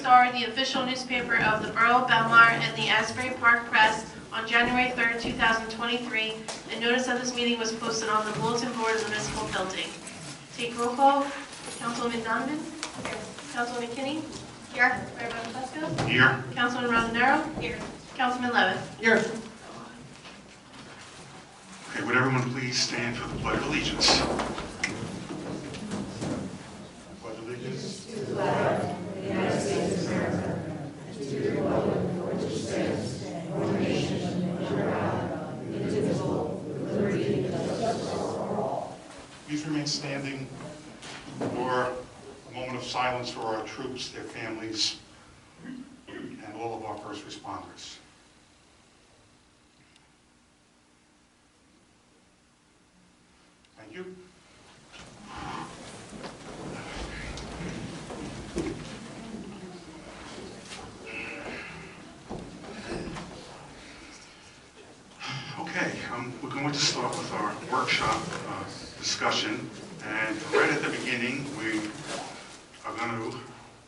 Star, the official newspaper of the Borough of Belmar and the Asbury Park Press on January 3rd, 2023, and notice of this meeting was posted on the bulletin board of the municipal building. Take roll call. Councilwoman Donovan? Here. Councilwoman Kinney? Here. Mayor Buckles? Here. Councilman Rosendaro? Here. Councilman Levitt? Here. Okay, would everyone please stand for the Pledge of Allegiance? Pledge of Allegiance. To the flag of the United States of America, and to the republic for which it stands, one nation, under God, indivisible, with liberty and justice for all. Please remain standing for a moment of silence for our troops, their families, and all of our first responders. Thank you. Okay, we're going to start with our workshop discussion, and right at the beginning we are going to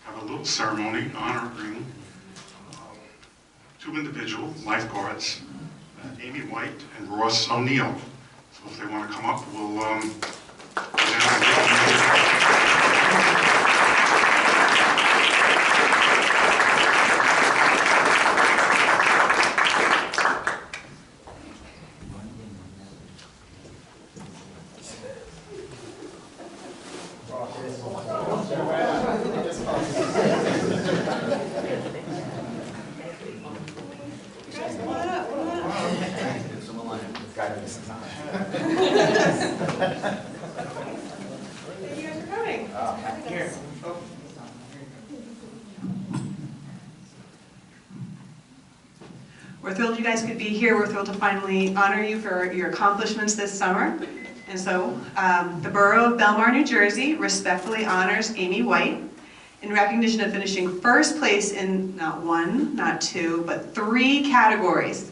have a little ceremony honoring two individual lifeguards, Amy White and Ross O'Neill. So if they want to come up, we'll We're thrilled you guys could be here. We're thrilled to finally honor you for your accomplishments this summer. And so the Borough of Belmar, New Jersey respectfully honors Amy White in recognition of finishing first place in not one, not two, but 3 categories: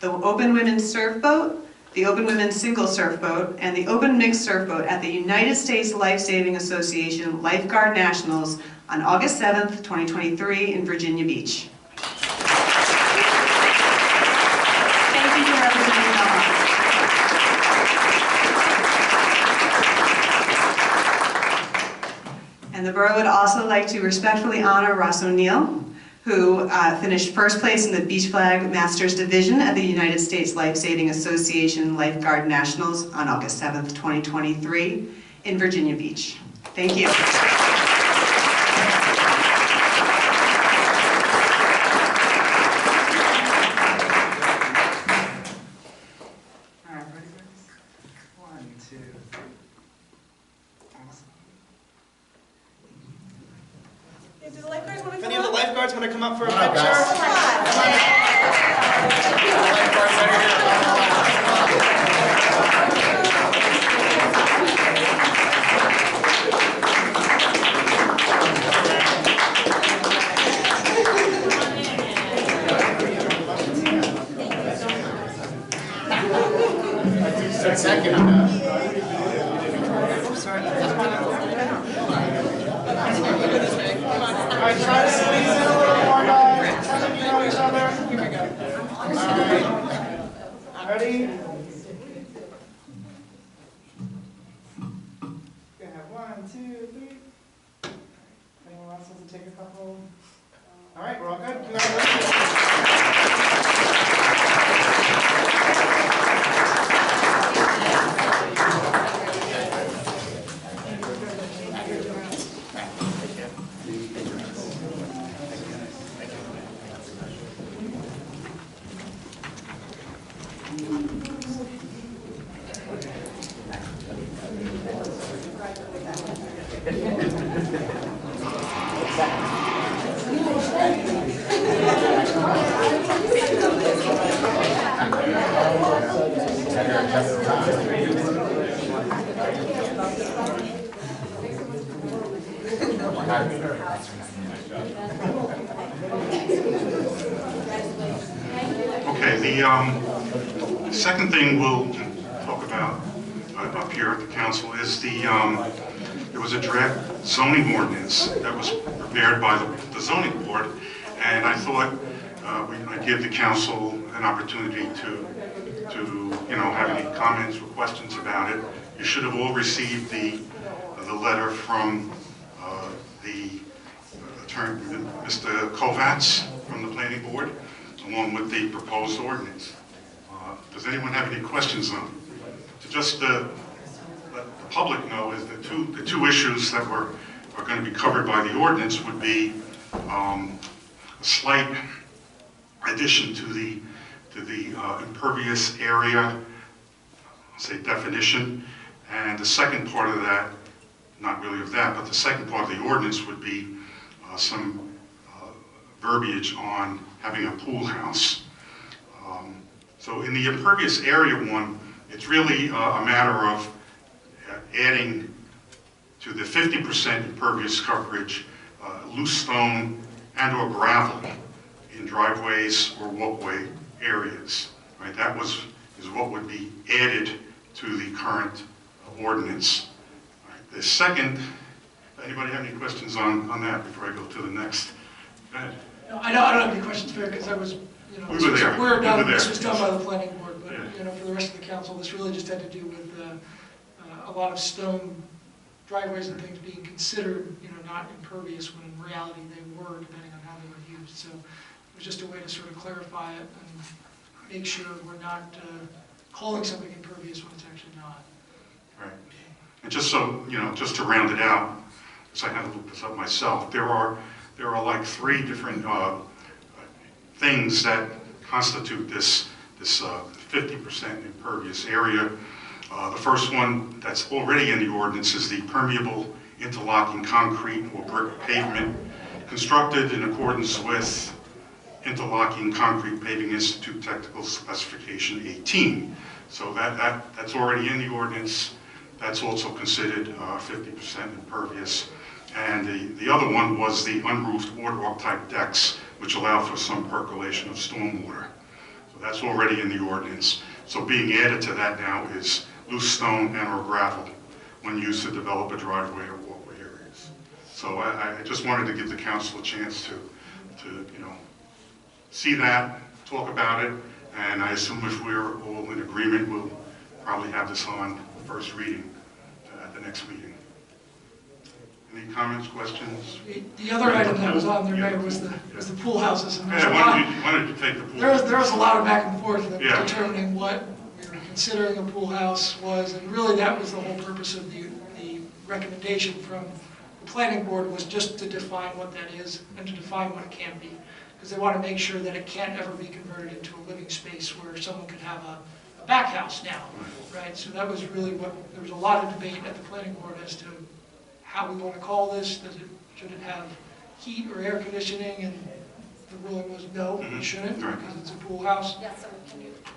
the Open Women's Surfboat, the Open Women's Single Surfboat, and the Open Mixed Surfboat at the United States Life-Saving Association Lifeguard Nationals on August 7th, 2023 in Virginia Beach. And the borough would also like to respectfully honor Ross O'Neill, who finished first place in the Beach Flag Masters Division at the United States Life-Saving Association Lifeguard Nationals on August 7th, 2023 in Virginia Beach. Thank you. If any of the lifeguards want to come up for a picture? Second. Alright, try to squeeze in a little more, guys. Tell them you know each other. Here we go. Alright. Ready? Gonna have 1, 2, 3. Anyone else wants to take a couple? Alright, we're all good. Congratulations. Okay, the second thing we'll talk about up here at the council is there was a draft zoning ordinance that was prepared by the zoning board, and I thought I'd give the council an opportunity to have any comments or questions about it. You should have all received the letter from the attorney, Mr. Kovacs, from the planning board, along with the proposed ordinance. Does anyone have any questions on it? To just let the public know is the two issues that are going to be covered by the ordinance would be a slight addition to the impervious area, say definition, and the second part of that, not really of that, but the second part of the ordinance would be some verbiage on having a pool house. So in the impervious area one, it's really a matter of adding to the 50% impervious coverage loose stone and or gravel in driveways or walkway areas. Right? That is what would be added to the current ordinance. Right. The second, anybody have any questions on that before I go to the next? Go ahead. No, I don't have any questions for you because I was, we were there. This was done by the planning board, but yeah. For the rest of the council, this really just had to do with a lot of stone driveways and things being considered, not impervious when in reality they were, depending on how they were used. So it was just a way to sort of clarify it and make sure we're not calling something impervious when it's actually not. Right. And just so, just to round it out, because I had to look this up myself, there are like three different things that constitute this 50% impervious area. The first one that's already in the ordinance is the permeable interlocking concrete or brick pavement constructed in accordance with Interlocking Concrete Paving Institute Technical Specification 18. So that's already in the ordinance. That's also considered 50% impervious. And the other one was the unroofed boardwalk type decks, which allow for some percolation of stormwater. So that's already in the ordinance. So being added to that now is loose stone and or gravel when used to develop a driveway or walkway areas. So I just wanted to give the council a chance to see that, talk about it, and I assume if we're all in agreement, we'll probably have this on first reading at the next meeting. Any comments, questions? The other item that was on there, Mayor, was the pool houses. And why don't you take the pool? There was a lot of back and forth in determining what we were considering a pool house was, and really that was the whole purpose of the recommendation from the planning board, was just to define what that is and to define what it can be. Because they want to make sure that it can't ever be converted into a living space where someone could have a back house now, right? So that was really there was a lot of debate at the planning board as to how we want to call this. Should it have heat or air conditioning? And the ruling was no, it shouldn't, because it's a pool house. Yeah, so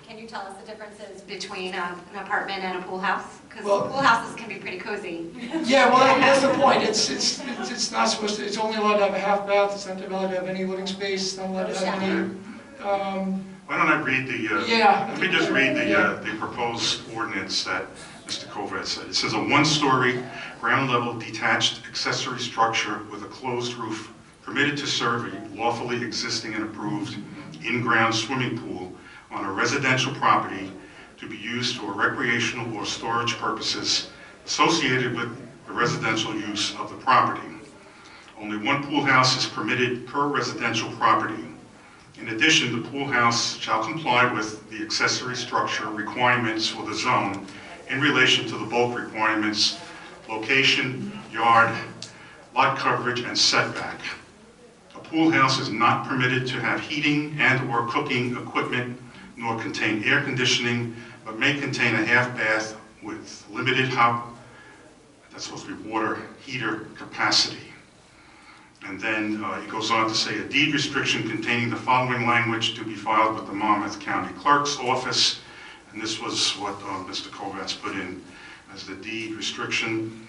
can you tell us the differences between an apartment and a pool house? Because pool houses can be pretty cozy. Yeah, well, that's the point. It's not supposed to. It's only allowed to have a half bath. It's not allowed to have any living space. It's not allowed to have any. Why don't I read the? Let me just read the proposed ordinance that Mr. Kovacs said. It says a one-story, ground-level, detached accessory structure with a closed roof permitted to serve a lawfully existing and approved in-ground swimming pool on a residential property to be used for recreational or storage purposes associated with the residential use of the property. Only one pool house is permitted per residential property. In addition, the pool house shall comply with the accessory structure requirements for the zone in relation to the bulk requirements, location, yard, lot coverage, and setback. A pool house is not permitted to have heating and or cooking equipment, nor contain air conditioning, but may contain a half bath with limited hot, that's supposed to be water heater capacity. And then it goes on to say a deed restriction containing the following language to be filed with the Monmouth County Clerk's Office. And this was what Mr. Kovacs put in as the deed restriction.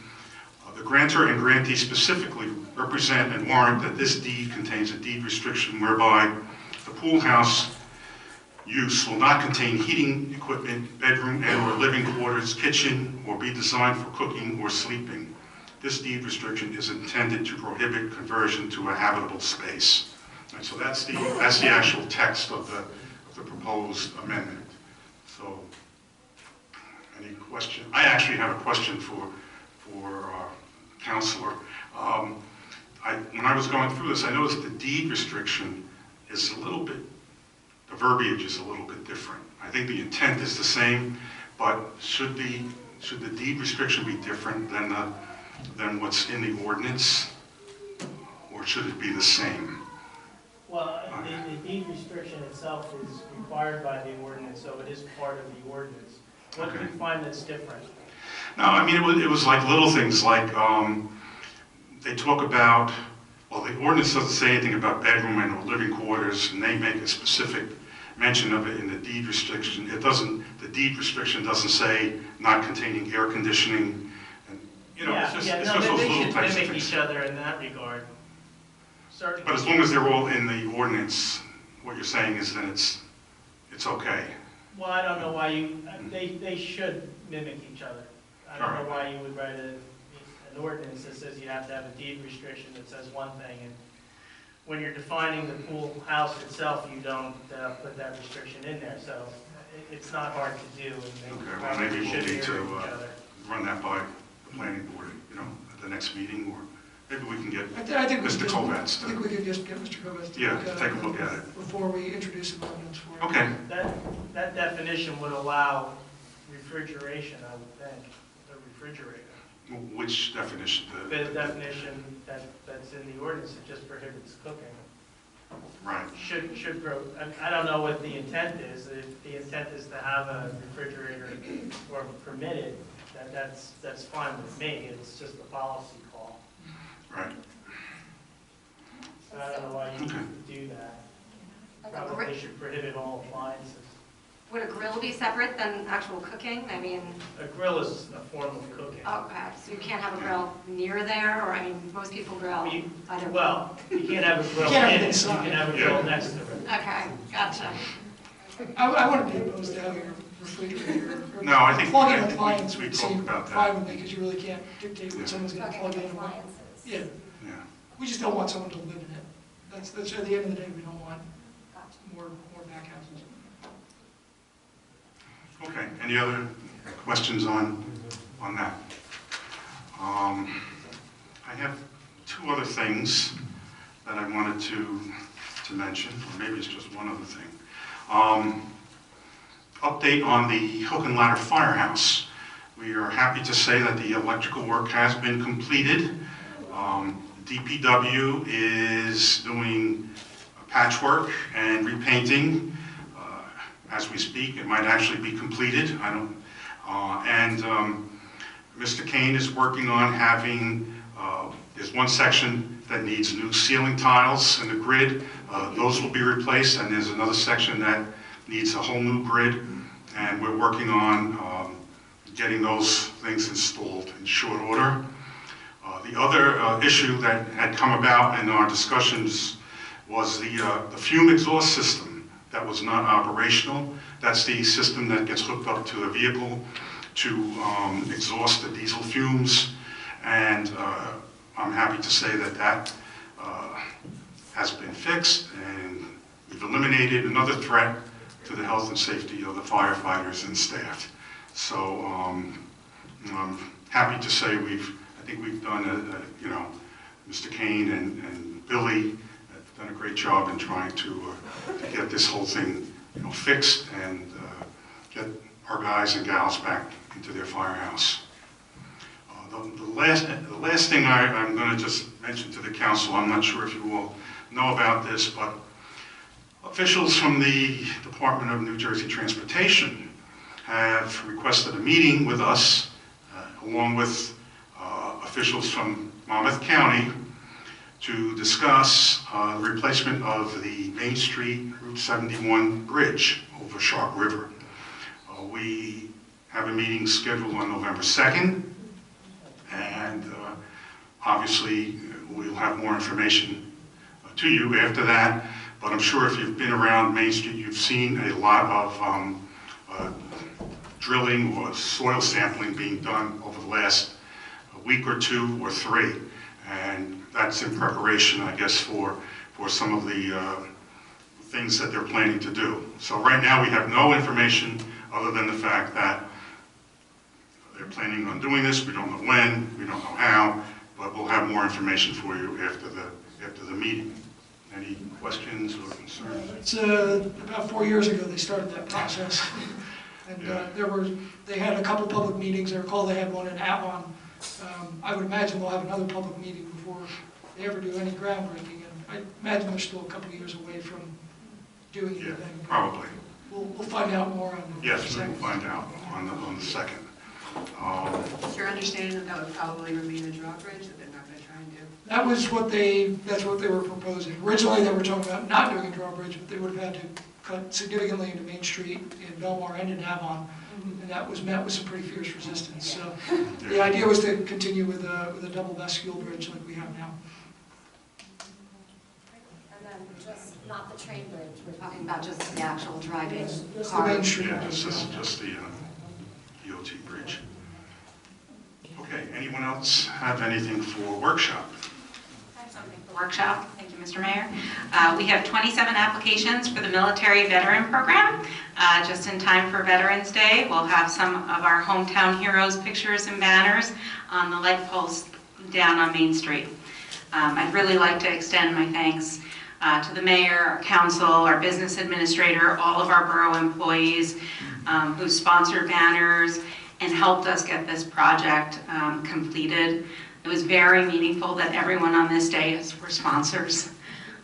The grantor and grantee specifically represent and warrant that this deed contains a deed restriction whereby the pool house use will not contain heating equipment, bedroom and or living quarters, kitchen, or be designed for cooking or sleeping. this deed restriction is intended to prohibit conversion to a habitable space. And so that's the actual text of the proposed amendment. So, any question? I actually have a question for Counselor. When I was going through this, I noticed the deed restriction is a little bit, the verbiage is a little bit different. I think the intent is the same, but should the deed restriction be different than what's in the ordinance, or should it be the same? Well, the deed restriction itself is required by the ordinance, so it is part of the ordinance. What do you find that's different? No, I mean, it was like little things, like they talk about, well, the ordinance doesn't say anything about bedroom and or living quarters, and they make a specific mention of it in the deed restriction. The deed restriction doesn't say not containing air conditioning, and, you know, it's just those they little should types of mimic things. each other in that regard. Certainly. But as long as they're all in the ordinance, what you're saying is then it's okay. Well, I don't know why they should mimic each other. I don't know why you would write an ordinance that says you have to have a deed restriction that says one thing, and when you're defining the pool house itself, you don't put that restriction in there, so it's not hard to do. Okay, well, maybe we'll need to run that by the planning board, you know, at the next meeting, or maybe we can get I think Mr. Kovats I think we could just get Mr. Kovats to take a look at it before we introduce amendments for it. Okay. That definition would allow refrigeration, I would think, the refrigerator. Which definition? The definition that's in the ordinance, it just prohibits cooking. Right. Should grow, I don't know what the intent is. If the intent is to have a refrigerator or permitted, that's fine with me. It's just a policy call. Right. So I don't know why you would do that. Probably should prohibit all appliances. Would a grill be separate than actual cooking? I mean, A grill is a form of cooking. okay, so you can't have a grill near there, or, I mean, most people grill either. Well, you can't have a grill You can't have in it it, you inside. can have a grill next to it. Okay, gotcha. I wouldn't be opposed to having a refrigerator. No, I think Plug-in we appliance talked would seem about that. fine with me, because you really can't dictate Yeah. what someone's going to plug in. Appliances. Yeah, Yeah. we just don't want someone to live in it. That's at the end of the day, we don't want Gotcha. more back houses. Okay, any other questions on that? I have two other things that I wanted to mention, or maybe it's just one other thing. Update on the Hook and Ladder Firehouse. We are happy to say that the electrical work has been completed. DPW is doing patchwork and repainting as we speak. It might actually be completed. I don't. Mr. Kane is working on having. There's one section that needs new ceiling tiles in the grid. Those will be replaced, and there's another section that needs a whole new grid. And we're working on getting those things installed in short order. The other issue that had come about in our discussions was the fume exhaust system that was not operational. That's the system that gets hooked up to the vehicle to exhaust the diesel fumes. And I'm happy to say that has been fixed, and we've eliminated another threat to the health and safety of the firefighters and staff. So I'm happy to say I think we've done, Mr. Kane and Billy have done a great job in trying to get this whole thing, fixed and get our guys and gals back into their firehouse. The last thing I'm going to just mention to the council, I'm not sure if you all know about this, but officials from the Department of New Jersey Transportation have requested a meeting with us, along with officials from Monmouth County, to discuss the replacement of the Main Street Route 71 bridge over Shark River. We have a meeting scheduled on November 2nd, and obviously we'll have more information to you after that, but I'm sure if you've been around Main Street, you've seen a lot of drilling or soil sampling being done over the last a week or 2 or 3. And that's in preparation, I guess, for some of the things that they're planning to do. So right now we have no information other than the fact that they're planning on doing this. We don't know when, we don't know how, but we'll have more information for you after the meeting. Any questions or concerns? It's about 4 years ago they started that process. And they had a couple public meetings. I recall they had one in Avon. I would imagine they'll have another public meeting before they ever do any groundbreaking. And I imagine they're still a couple years away from doing anything. Yeah, probably. We'll find out more on the Yes, we second. will find out on the second. Is your understanding that that would probably remain a drawbridge, that they're not going to try and do? That's what they were proposing. Originally, they were talking about not doing a drawbridge, but they would have had to cut significantly into Main Street in Belmar and in Avon, and that was met with some pretty fierce resistance. So the idea was to continue with a double vestibule bridge like we have now. And then just not the train bridge, we're talking about just the actual driving Just the car. Main Street. Yeah, just the DOT bridge. Okay, anyone else have anything for workshop? I have something for workshop. Thank you, Mr. Mayor. We have 27 applications for the Military Veteran Program. Just in time for Veterans Day, we'll have some of our hometown heroes' pictures and banners on the light posts down on Main Street. I'd really like to extend my thanks to the mayor, our council, our business administrator, all of our borough employees who sponsored banners and helped us get this project completed. It was very meaningful that everyone on this day were sponsors,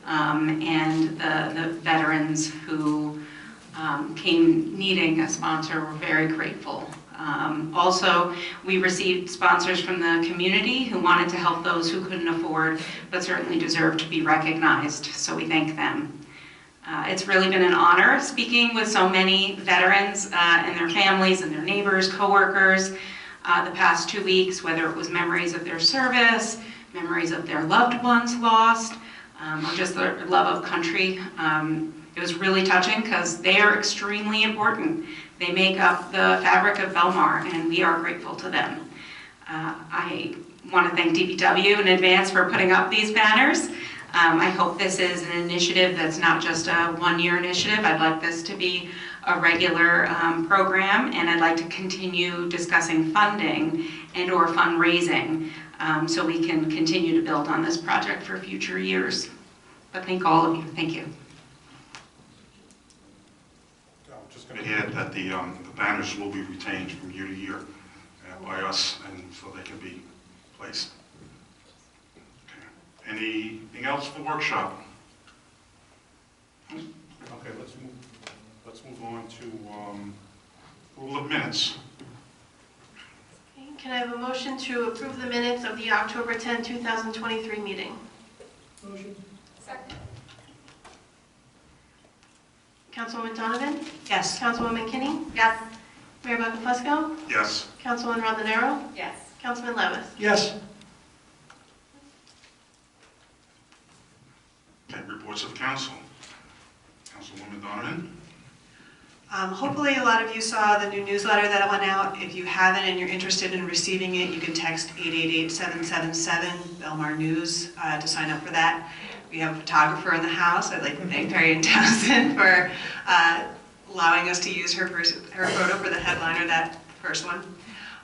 and the veterans who came needing a sponsor were very grateful. Also, we received sponsors from the community who wanted to help those who couldn't afford, but certainly deserve to be recognized, so we thank them. It's really been an honor speaking with so many veterans and their families and their neighbors, coworkers, the past 2 weeks, whether it was memories of their service, memories of their loved ones lost, or just their love of country. It was really touching because they are extremely important. They make up the fabric of Belmar, and we are grateful to them. I want to thank DPW in advance for putting up these banners. I hope this is an initiative that's not just a one-year initiative. I'd like this to be a regular program, and I'd like to continue discussing funding and or fundraising so we can continue to build on this project for future years. But thank all of you. Thank you. I'm just going to add that the banners will be retained from year to year by us, and so they can be placed. Okay. Anything else for workshop? Okay, let's move on to rule of minutes. Okay, can I have a motion to approve the minutes of the October 10, 2023 meeting? Motion. Second. Councilwoman Donovan? Yes. Councilwoman Kinney? Yes. Mayor Buckafusco? Yes. Councilwoman Rondinero? Yes. Councilman Levis? Yes. Okay, reports of council. Councilwoman Donovan? Hopefully a lot of you saw the new newsletter that went out. If you haven't and you're interested in receiving it, you can text 888-777 Belmar News to sign up for that. We have a photographer in the house. I'd like to thank Marion Townsend for allowing us to use her photo for the headliner, that first one.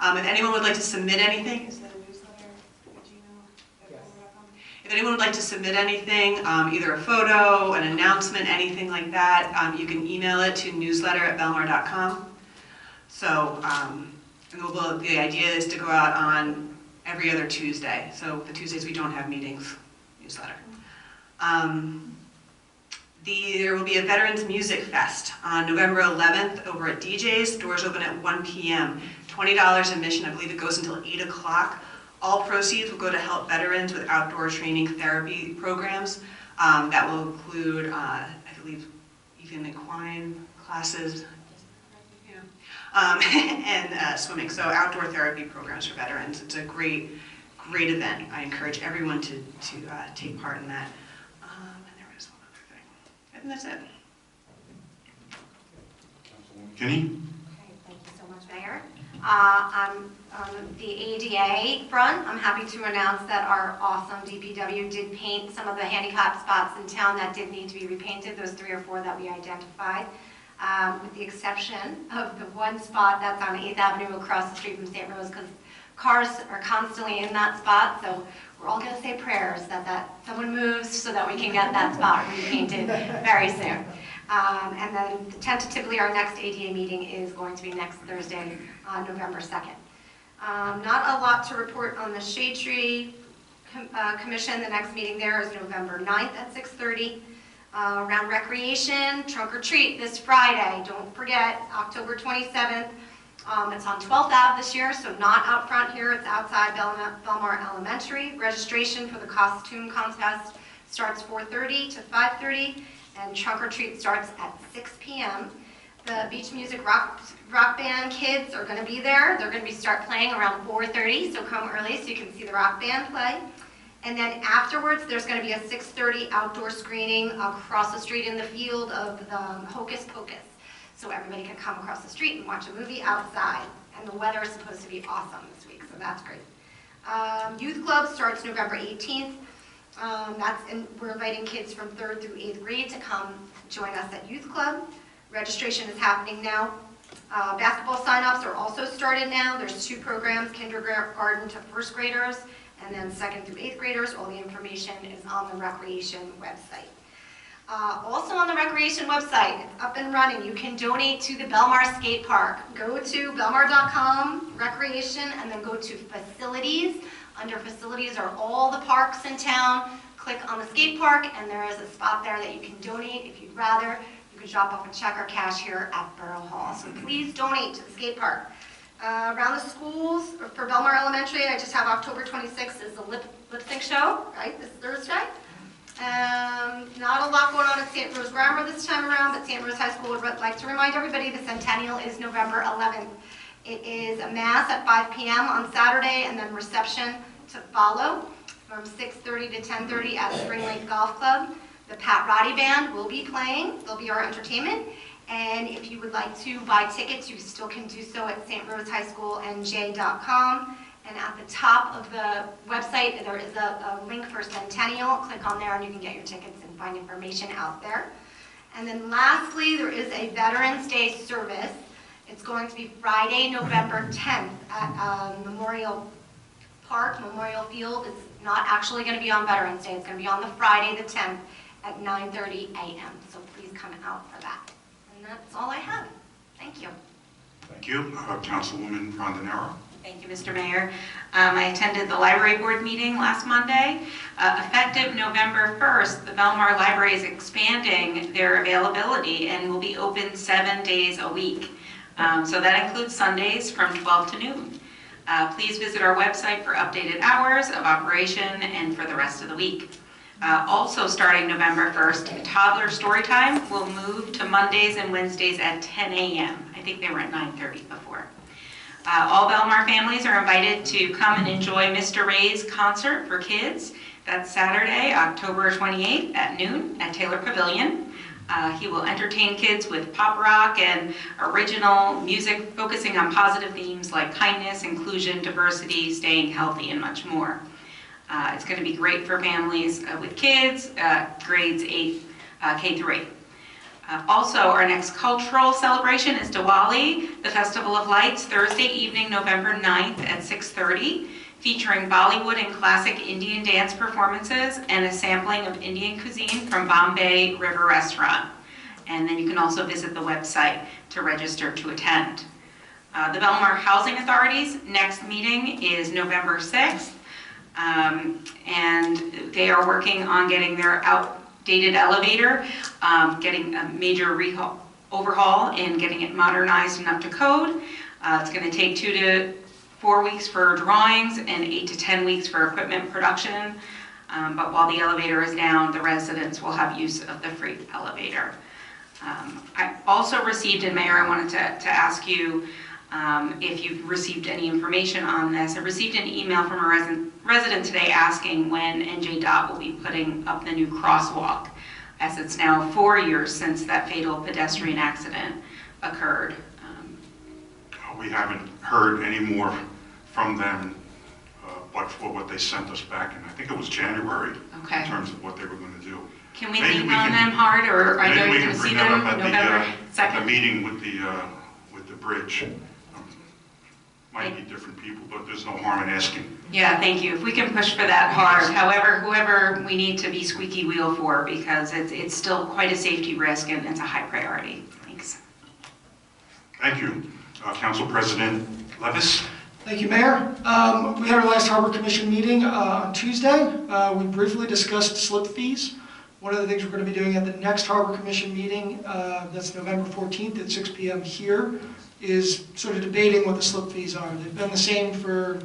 If anyone would like to submit anything, is that a newsletter? If anyone would like to submit anything, either a photo, an announcement, anything like that, you can email it to newsletter@belmar.com. So, and the idea is to go out on every other Tuesday. So the Tuesdays we don't have meetings, newsletter. There will be a Veterans Music Fest on November 11th over at DJ's. Doors open at 1 p.m. $20 admission. I believe it goes until 8 o'clock. All proceeds will go to help veterans with outdoor training therapy programs. That will include, I believe, even equine classes, and swimming. So outdoor therapy programs for veterans. It's a great event. I encourage everyone to take part in that. And there was one other thing. And that's it. Councilwoman Kinney? Okay, thank you so much, Mayor. On the ADA front, I'm happy to announce that our awesome DPW did paint some of the handicap spots in town that did need to be repainted, those 3 or 4 that we identified, with the exception of the one spot that's on 8th Avenue across the street from St. Rose, because cars are constantly in that spot, so we're all going to say prayers that someone moves so that we can get that spot repainted very soon. And then tentatively our next ADA meeting is going to be next Thursday, November 2nd. Not a lot to report on the Shade Tree Commission. The next meeting there is November 9th at 6:30. Around recreation, trunk or treat this Friday. Don't forget, October 27th. It's on 12th Ave this year, so not out front here. It's outside Belmar Elementary. Registration for the costume contest starts 4:30 to 5:30, and trunk or treat starts at 6 p.m. The Beach Music Rock Band kids are going to be there. They're going to start playing around 4:30, so come early so you can see the rock band play. And then afterwards, there's going to be a 6:30 outdoor screening across the street in the field of the Hocus Pocus. So everybody can come across the street and watch a movie outside. And the weather is supposed to be awesome this week, so that's great. Youth Club starts November 18th. We're inviting kids from 3rd through 8th grade to come join us at Youth Club. Registration is happening now. Basketball sign-ups are also started now. There's 2 programs, kindergarten to 1st graders, and then 2nd through 8th graders. All the information is on the recreation website. Also on the recreation website, it's up and running. You can donate to the Belmar Skate Park. Go to belmar.com, recreation, and then go to facilities. Under facilities are all the parks in town. Click on the skate park, and there is a spot there that you can donate if you'd rather. You can drop off a check or cash here at Borough Hall. So please donate to the skate park. Around the schools, for Belmar Elementary, I just have October 26th is the lip sync show, right, this Thursday. Not a lot going on at St. Rose Grammar this time around, but St. Rose High School would like to remind everybody the centennial is November 11th. It is a mass at 5 p.m. on Saturday, and then reception to follow from 6:30 to 10:30 at Spring Lake Golf Club. The Pat Roddy Band will be playing. They'll be our entertainment. And if you would like to buy tickets, you still can do so at strosehightschoolnj.com. And at the top of the website, there is a link for Centennial. Click on there and you can get your tickets and find information out there. And then lastly, there is a Veterans Day service. It's going to be Friday, November 10th at Memorial Park, Memorial Field. It's not actually going to be on Veterans Day. It's going to be on the Friday the 10th at 9:30 a.m. So please come out for that. And that's all I have. Thank you. Thank you. Councilwoman Rondinero. Thank you, Mr. Mayor. I attended the library board meeting last Monday. Effective November 1st, the Belmar Library is expanding their availability and will be open 7 days a week. So that includes Sundays from 12 to noon. Please visit our website for updated hours of operation and for the rest of the week. Also starting November 1st, toddler story time will move to Mondays and Wednesdays at 10 a.m. I think they were at 9:30 before. All Belmar families are invited to come and enjoy Mr. Ray's concert for kids. That's Saturday, October 28th at noon at Taylor Pavilion. He will entertain kids with pop rock and original music focusing on positive themes like kindness, inclusion, diversity, staying healthy, and much more. It's going to be great for families with kids, grades 8, K through 8. Also, our next cultural celebration is Diwali, the Festival of Lights, Thursday evening, November 9th at 6:30, featuring Bollywood and classic Indian dance performances and a sampling of Indian cuisine from Bombay River Restaurant. And then you can also visit the website to register to attend. The Belmar Housing Authority's next meeting is November 6th, and they are working on getting their outdated elevator, getting a major overhaul and getting it modernized and up to code. It's going to take 2 to 4 weeks for drawings and 8 to 10 weeks for equipment production. But while the elevator is down, the residents will have use of the freight elevator. I also received, and Mayor, I wanted to ask you if you've received any information on this. I received an email from a resident today asking when NJDOT will be putting up the new crosswalk, as it's now 4 years since that fatal pedestrian accident occurred. we haven't heard any more from them, but for what they sent us back in, I think it was January, Okay. in terms of what they were going to do. Can we Maybe lean we on can- them hard, or I know Maybe we you're can going to bring see that them up at November the 2nd? meeting with the bridge. Might be different people, but there's no harm in asking. Yeah, thank you. If we can push for that hard, however, whoever we need to be squeaky wheel for, because it's still quite a safety risk and it's a high priority. Thanks. Thank you. Council President Levis? Thank you, Mayor. We had our last Harbor Commission meeting on Tuesday. We briefly discussed slip fees. One of the things we're going to be doing at the next Harbor Commission meeting, that's November 14th at 6 p.m. here, is sort of debating what the slip fees are. They've been the same for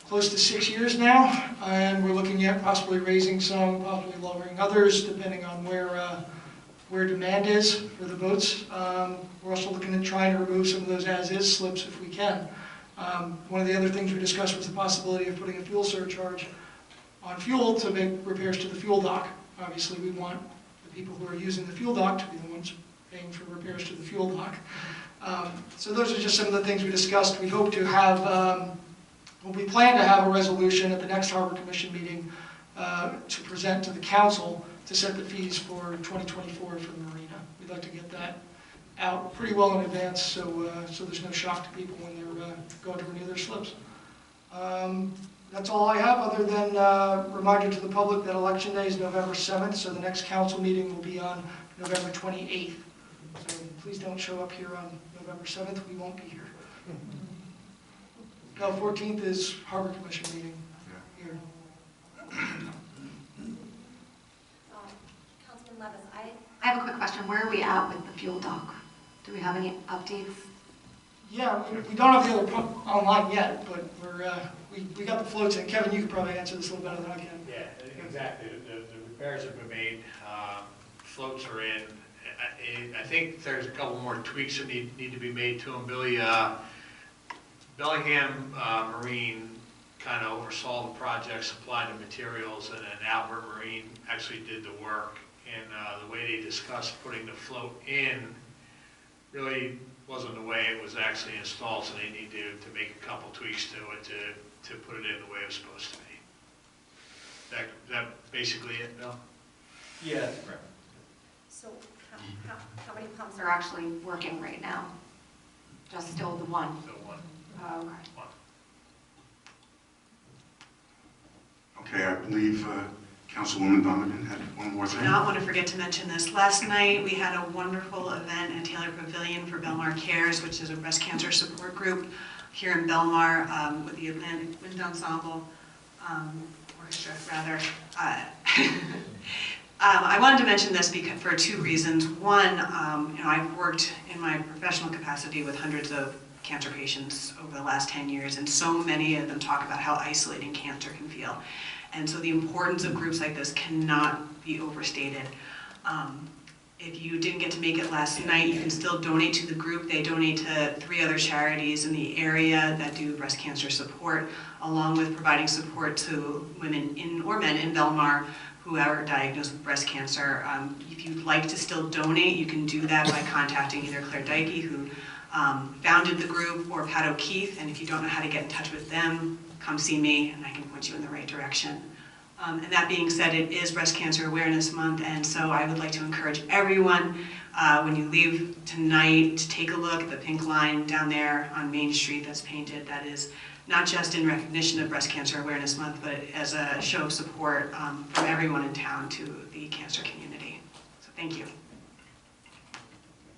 close to 6 years now, and we're looking at possibly raising some, possibly lowering others, depending on where demand is for the boats. We're also looking at trying to remove some of those as-is slips if we can. One of the other things we discussed was the possibility of putting a fuel surcharge on fuel to make repairs to the fuel dock. Obviously, we want the people who are using the fuel dock to be the ones paying for repairs to the fuel dock. So those are just some of the things we discussed. We hope to have, we plan to have a resolution at the next Harbor Commission meeting to present to the council to set the fees for 2024 for the marina. We'd like to get that out pretty well in advance so there's no shock to people when they're going to renew their slips. That's all I have, other than reminder to the public that Election Day is November 7th, so the next council meeting will be on November 28th. So please don't show up here on November 7th, we won't be here. No, 14th is Harbor Commission meeting here. Councilman Levis, I have a quick question. Where are we at with the fuel dock? Do we have any updates? Yeah, we don't have the other pump online yet, but we got the floats in. Kevin, you could probably answer this a little better than I can. Yeah, exactly. The repairs have been made, floats are in. I think there's a couple more tweaks that need to be made to them. Billy, Bellingham Marine kind of oversaw the project, supplied the materials, and then Albert Marine actually did the work. And the way they discussed putting the float in really wasn't the way it was actually installed, so they need to make a couple tweaks to it to put it in the way it was supposed to be. That basically it, Bill? Yeah, that's correct. So how many pumps are actually working right now? Just still the one? The one. Oh, okay. Okay, I believe Councilwoman Donovan had one more I thing. do not want to forget to mention this. Last night, we had a wonderful event at Taylor Pavilion for Belmar Cares, which is a breast cancer support group here in Belmar with the Atlantic Wind Ensemble, orchestra rather. I wanted to mention this because, for two reasons. One, I've worked in my professional capacity with hundreds of cancer patients over the last 10 years, and so many of them talk about how isolating cancer can feel. And so the importance of groups like this cannot be overstated. If you didn't get to make it last night, you can still donate to the group. They donate to 3 other charities in the area that do breast cancer support, along with providing support to women or men in Belmar who are diagnosed with breast cancer. If you'd like to still donate, you can do that by contacting either Claire Dykey, who founded the group, or Pat O'Keefe. And if you don't know how to get in touch with them, come see me and I can point you in the right direction. And that being said, it is Breast Cancer Awareness Month, and so I would like to encourage everyone, when you leave tonight, to take a look at the pink line down there on Main Street that's painted. That is not just in recognition of Breast Cancer Awareness Month, but as a show of support from everyone in town to the cancer community. So thank you.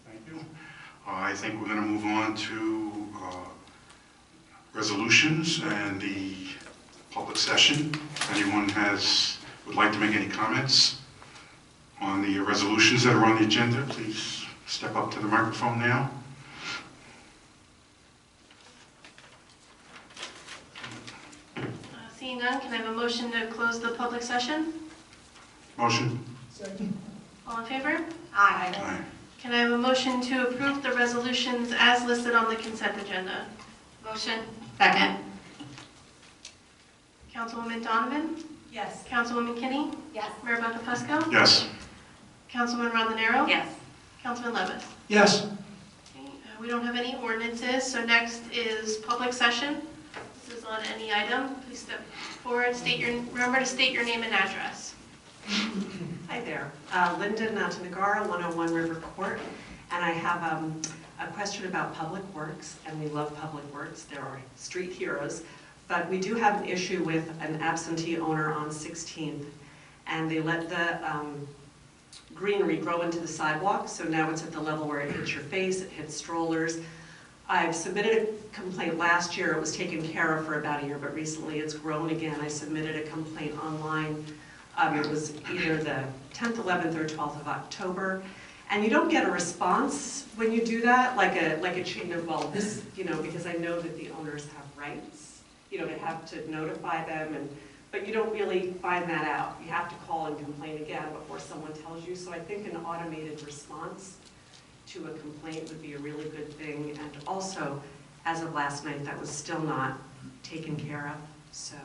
Thank you. I think we're going to move on to resolutions and the public session. If anyone would like to make any comments on the resolutions that are on the agenda, please step up to the microphone now. Seeing none, can I have a motion to close the public session? Motion? Second. All in favor? Aye. Aye. Can I have a motion to approve the resolutions as listed on the consent agenda? Motion. Second. Councilwoman Donovan? Yes. Councilwoman Kinney? Yes. Mayor Buckafusco? Yes. Councilwoman Rondenaro? Yes. Councilman Levis? Yes. Okay, We don't have any ordinances, so next is public session. This is on any item. Please step forward, remember to state your name and address. Hi there, Linda Natanagar, 101 River Court, and I have a question about Public Works, and we love Public Works, they're our street heroes, but we do have an issue with an absentee owner on 16th, and they let the greenery grow into the sidewalk, so now it's at the level where it hits your face, it hits strollers. I've submitted a complaint last year, it was taken care of for about a year, but recently it's grown again. I submitted a complaint online. It was either the 10th, 11th, or 12th of October. And you don't get a response when you do that, like a chain of, well, this, because I know that the owners have rights, to have to notify them, but you don't really find that out. You have to call and complain again before someone tells you. So I think an automated response to a complaint would be a really good thing. And also, as of last night, that was still not taken care of. So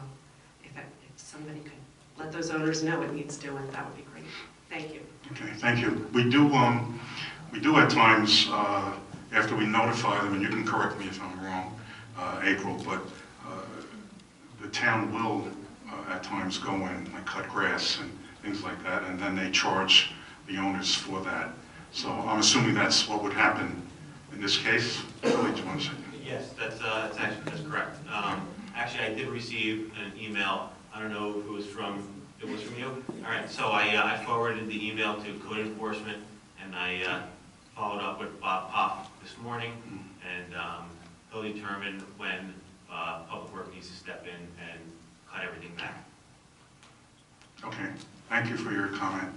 if somebody could let those owners know it needs doing, that would be great. Thank you. Okay, thank you. We do at times, after we notify them, and you can correct me if I'm wrong, April, but the town will at times go in and cut grass and things like that, and then they charge the owners for that. So I'm assuming that's what would happen in this case. Billy, do you want to say? Yes, that's correct. Actually, I did receive an email. I don't know if it was from you? All right, so I forwarded the email to code enforcement, and I followed up with Bob Poff this morning, and he'll determine when Public Works needs to step in and cut everything back. Okay, thank you for your comment.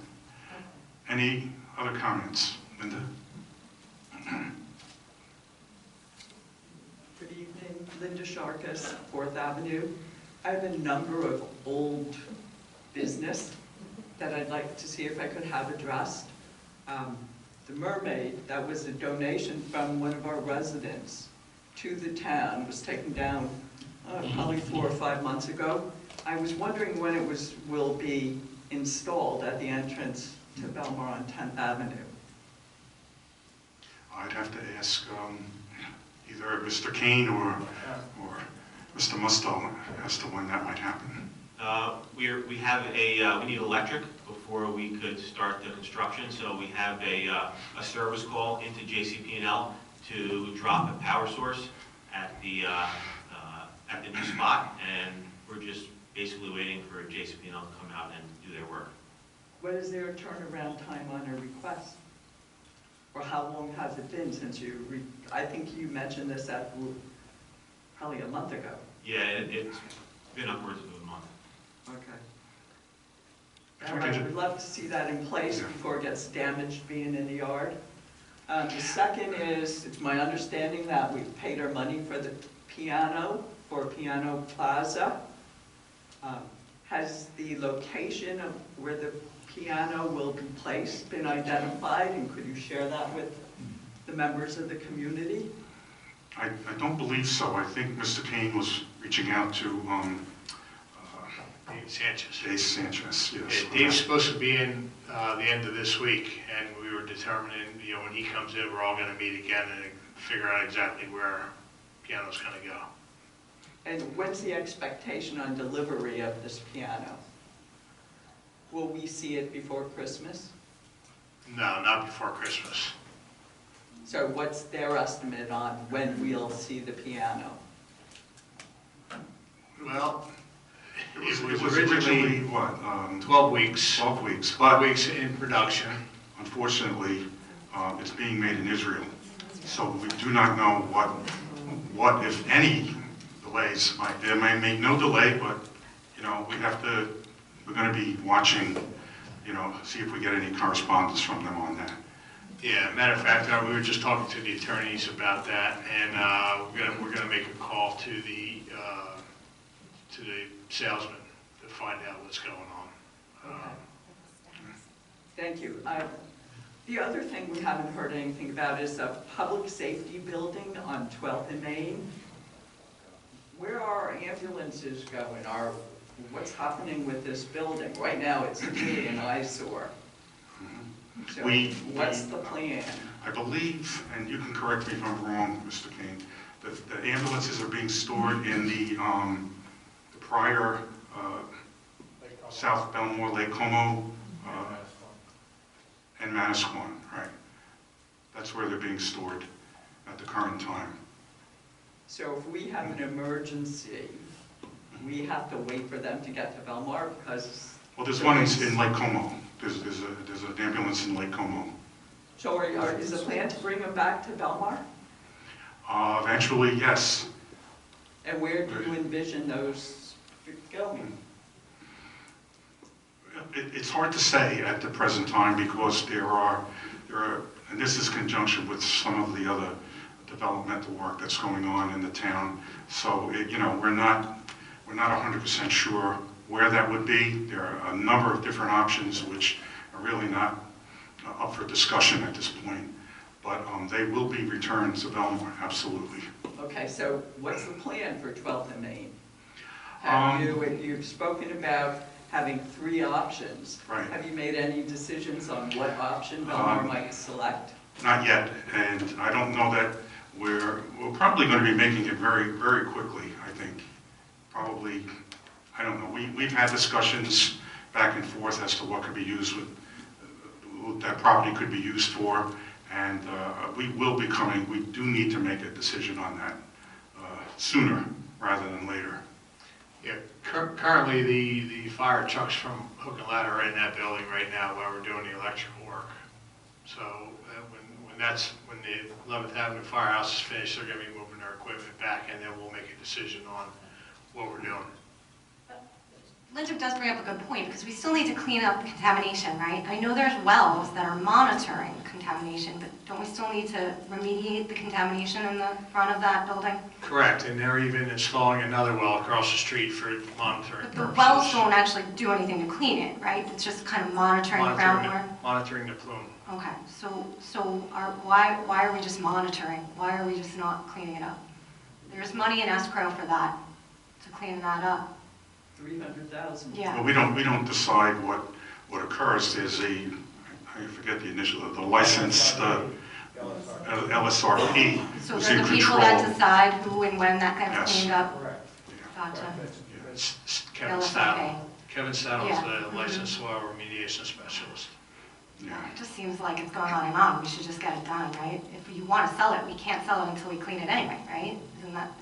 Any other comments? Linda? Good evening, Linda Sharkus, 4th Avenue. I have a number of old business that I'd like to see if I could have addressed. The Mermaid, that was a donation from one of our residents to the town, was taken down probably 4 or 5 months ago. I was wondering when it will be installed at the entrance to Belmar on 10th Avenue. I'd have to ask either Mr. Kane or Mr. Musto as to when that might happen. We need electric before we could start the construction, so we have a service call into JCP&L to drop a power source at the new spot, and we're just basically waiting for JCP&L to come out and do their work. What is their turnaround time on a request? Or how long has it been since I think you mentioned this at probably a month ago. Yeah, it's been upwards of a month. Okay. I would love to see that in place before it gets damaged being in the yard. The second is, it's my understanding that we've paid our money for the piano, for Piano Plaza. Has the location of where the piano will be placed been identified, and could you share that with the members of the community? I don't believe so. I think Mr. Kane was reaching out to Dave Sanchez. Dave Sanchez, yes. Yeah, Dave's supposed to be in the end of this week, and we were determining, when he comes in, we're all going to meet again and figure out exactly where piano's going to go. And when's the expectation on delivery of this piano? Will we see it before Christmas? No, not before Christmas. So what's their estimate on when we'll see the piano? Well, It was originally, what? 12 weeks. 12 weeks. 12 weeks in production. Unfortunately, it's being made in Israel. So we do not know what if any, delays might. There may no delay, but, we're going to be watching, see if we get any correspondence from them on that. Yeah, matter of fact, we were just talking to the attorneys about that, and we're gonna make a call to the salesman to find out what's going on. Thank you. The other thing we haven't heard anything about is a public safety building on 12th and Main. Where are our ambulances going? What's happening with this building? Right now, it's to me an eyesore. So So what's the plan? I believe, and you can correct me if I'm wrong, Mr. Kane, that the ambulances are being stored in the prior South Belmar, Lake Como, and Manasquan, right? That's where they're being stored at the current time. So if we have an emergency, we have to wait for them to get to Belmar because... Well, there's one in Lake Como. There's an ambulance in Lake Como. So is the plan to bring them back to Belmar? Eventually, yes. And where do you envision those going? It's hard to say at the present time because there are, and this is in conjunction with some of the other developmental work that's going on in the town. So, we're not 100% sure where that would be. There are a number of different options which are really not up for discussion at this point. But they will be returned to Belmar, absolutely. Okay, so what's the plan for 12th and Main? You've spoken about having 3 options. Right. Have you made any decisions on what option Belmar might select? Not yet, and I don't know that we're probably going to be making it very, very quickly, I think. Probably, I don't know. We've had discussions back and forth as to what could be used what that property could be used for, and we do need to make a decision on that sooner rather than later. Yeah, currently the fire trucks from Hook and Ladder are in that building right now while we're doing the electrical work. So when the 11th Avenue Firehouse is finished, they're going to be moving their equipment back, and then we'll make a decision on what we're doing. Linda does bring up a good point, because we still need to clean up the contamination, right? I know there's wells that are monitoring contamination, but don't we still need to remediate the contamination in the front of that building? Correct, and they're even installing another well across the street for monitoring But purposes. the wells don't actually do anything to clean it, right? It's just kind of monitoring groundwater? Monitoring the plume. Okay, why are we just monitoring? Why are we just not cleaning it up? There's money in escrow for that, to clean that up. 300,000. Yeah. Well, we don't decide what occurs. There's I forget the initial, the licensed LSRP. So who's they're in the people control. that decide who and when that gets Yes. cleaned up? Correct. Gotcha. Yeah. It's Kevin LSRP. Saddle. Kevin Saddle is Yeah. the licensed soil remediation specialist. Yeah. It just seems like it's going on and on. We should just get it done, right? If you want to sell it, we can't sell it until we clean it anyway, right? Isn't that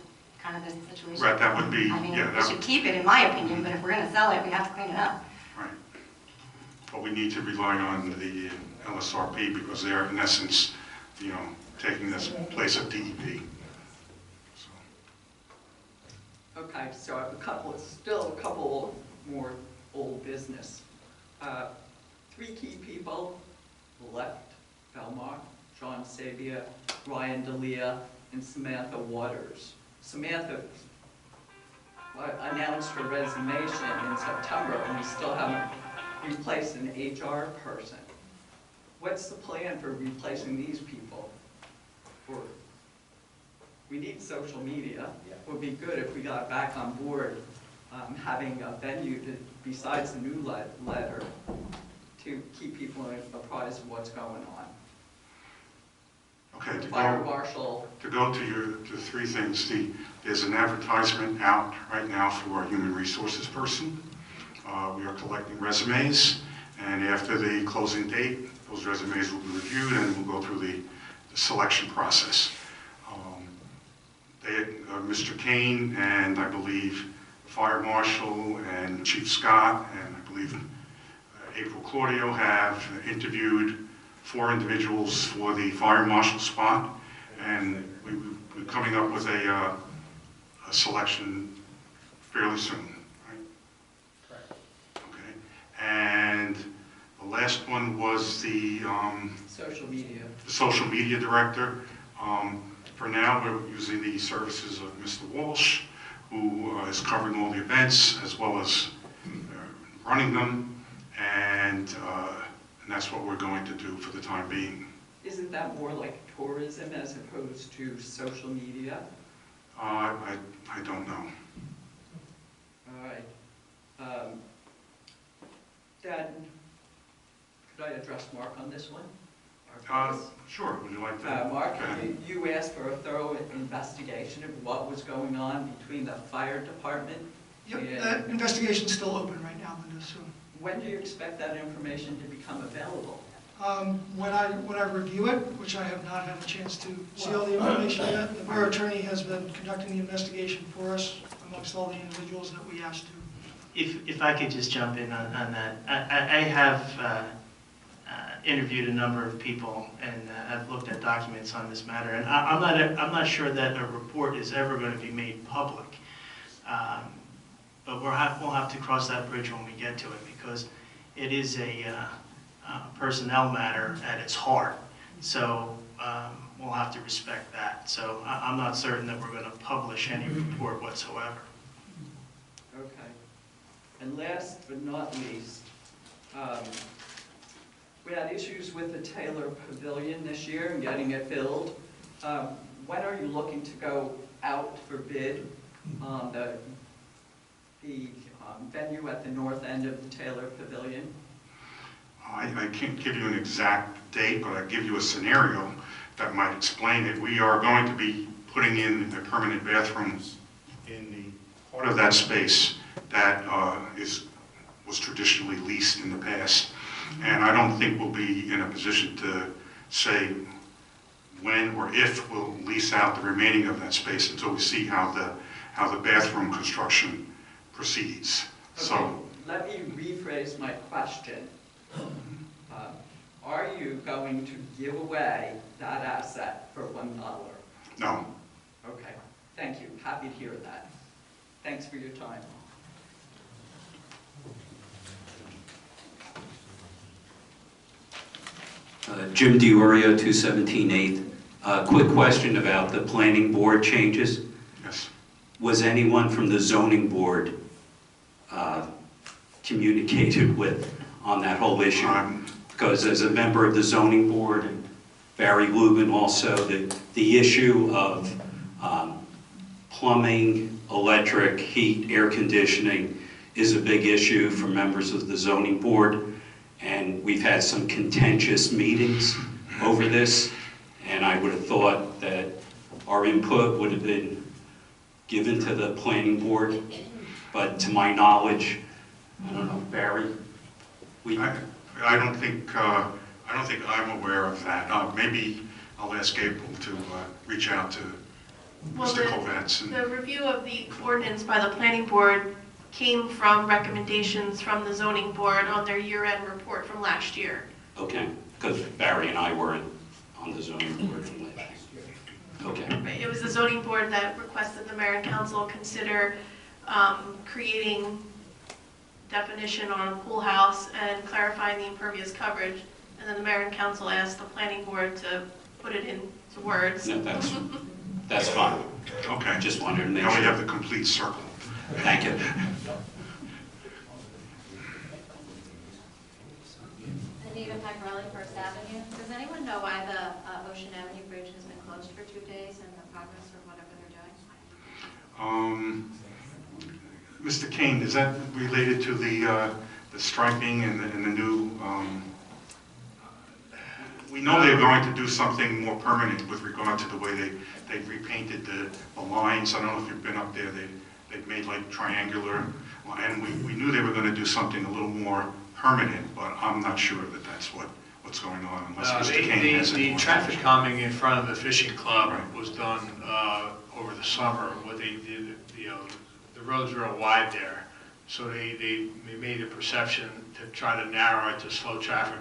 kind of the situation? Right, that would be, I mean, yeah, we should keep it, in my opinion, but if we're going to sell it, we have to clean it up. right. But we need to rely on the LSRP because they're in essence, taking this place of DEP. So. Okay, so I have still a couple more old business. 3 key people left Belmar: John Sabia, Ryan D'Elia, and Samantha Waters. Samantha announced her resignation in September, and we still haven't replaced an HR person. What's the plan for replacing these people? We need social media. It would be good if we got back on board having a venue besides the newsletter to keep people apprised of what's going on. Okay, Fire marshal. To go to 3 things. There's an advertisement out right now for a human resources person. We are collecting resumes, and after the closing date, those resumes will be reviewed and we'll go through the selection process. Mr. Kane and I believe Fire Marshal and Chief Scott and I believe April Claudio have interviewed 4 individuals for the Fire Marshal spot, and we're coming up with a selection fairly soon, right? Correct. Okay. And the last one was the social media director. For now, we're using the services of Mr. Walsh, who is covering all the events as well as running them, and that's what we're going to do for the time being. Isn't that more like tourism as opposed to social media? I don't know. All right. Then, Could I address Mark on this one? Sure, would you like to? Mark, Okay. you asked for a thorough investigation of what was going on between the fire department. Yep, and- that investigation's still open right now, Linda, so. When do you expect that information to become available? When I review it, which I have not had a chance to see all the information yet, the borough attorney has been conducting the investigation for us amongst all the individuals that we asked to. If I could just jump in on that. I have interviewed a number of people and have looked at documents on this matter, and I'm not sure that a report is ever going to be made public. But we'll have to cross that bridge when we get to it, because it is a personnel matter at its heart. So we'll have to respect that. So I'm not certain that we're going to publish any report whatsoever. Okay. And last but not least, we had issues with the Taylor Pavilion this year and getting it filled. When are you looking to go out for bid on the venue at the north end of the Taylor Pavilion? I can't give you an exact date, but I'll give you a scenario that might explain it. We are going to be putting in the permanent bathrooms in the part of that space that was traditionally leased in the past. And I don't think we'll be in a position to say when or if we'll lease out the remaining of that space until we see how the bathroom construction proceeds. Okay, So let me rephrase my question. Are you going to give away that asset for $1? no. Okay, thank you. Happy to hear that. Thanks for your time. Jim DiOrio, 217 8th. Quick question about the planning board changes. Yes. Was anyone from the zoning board communicated with on that whole issue? Because as a member of the zoning board, and Barry Lubin also, the issue of plumbing, electric, heat, air conditioning is a big issue for members of the zoning board. And we've had some contentious meetings over this, and I would have thought that our input would have been given to the planning board, but to my knowledge, I don't know, Barry? I don't think I'm aware of that. Maybe I'll ask April to reach out to Mr. Kovatz. The review of the ordinance by the planning board came from recommendations from the zoning board on their year-end report from last year. Okay, because Barry and I weren't on the zoning board from last year. Okay. It was the zoning board that requested the mayor and council consider creating definition on a pool house and clarifying the impervious coverage. And then the mayor and council asked the planning board to put it into words. No, that's fine. Okay. Just wanted to make Now sure. we have the complete circle. Thank you. Anita Pacarelli, First Avenue. Does anyone know why the Ocean Avenue Bridge has been closed for 2 days and the progress or whatever they're doing? Mr. Kane, is that related to the striping and the new? We know they're going to do something more permanent with regard to the way they repainted the lines. I don't know if you've been up there. They've made like triangular, and we knew they were going to do something a little more permanent, but I'm not sure that that's what's going on unless Mr. Kane has any The more traffic information. calming in front of the fishing club Right. was done over the summer. What they did, the road's real wide there, so they made a perception to try to narrow it to slow traffic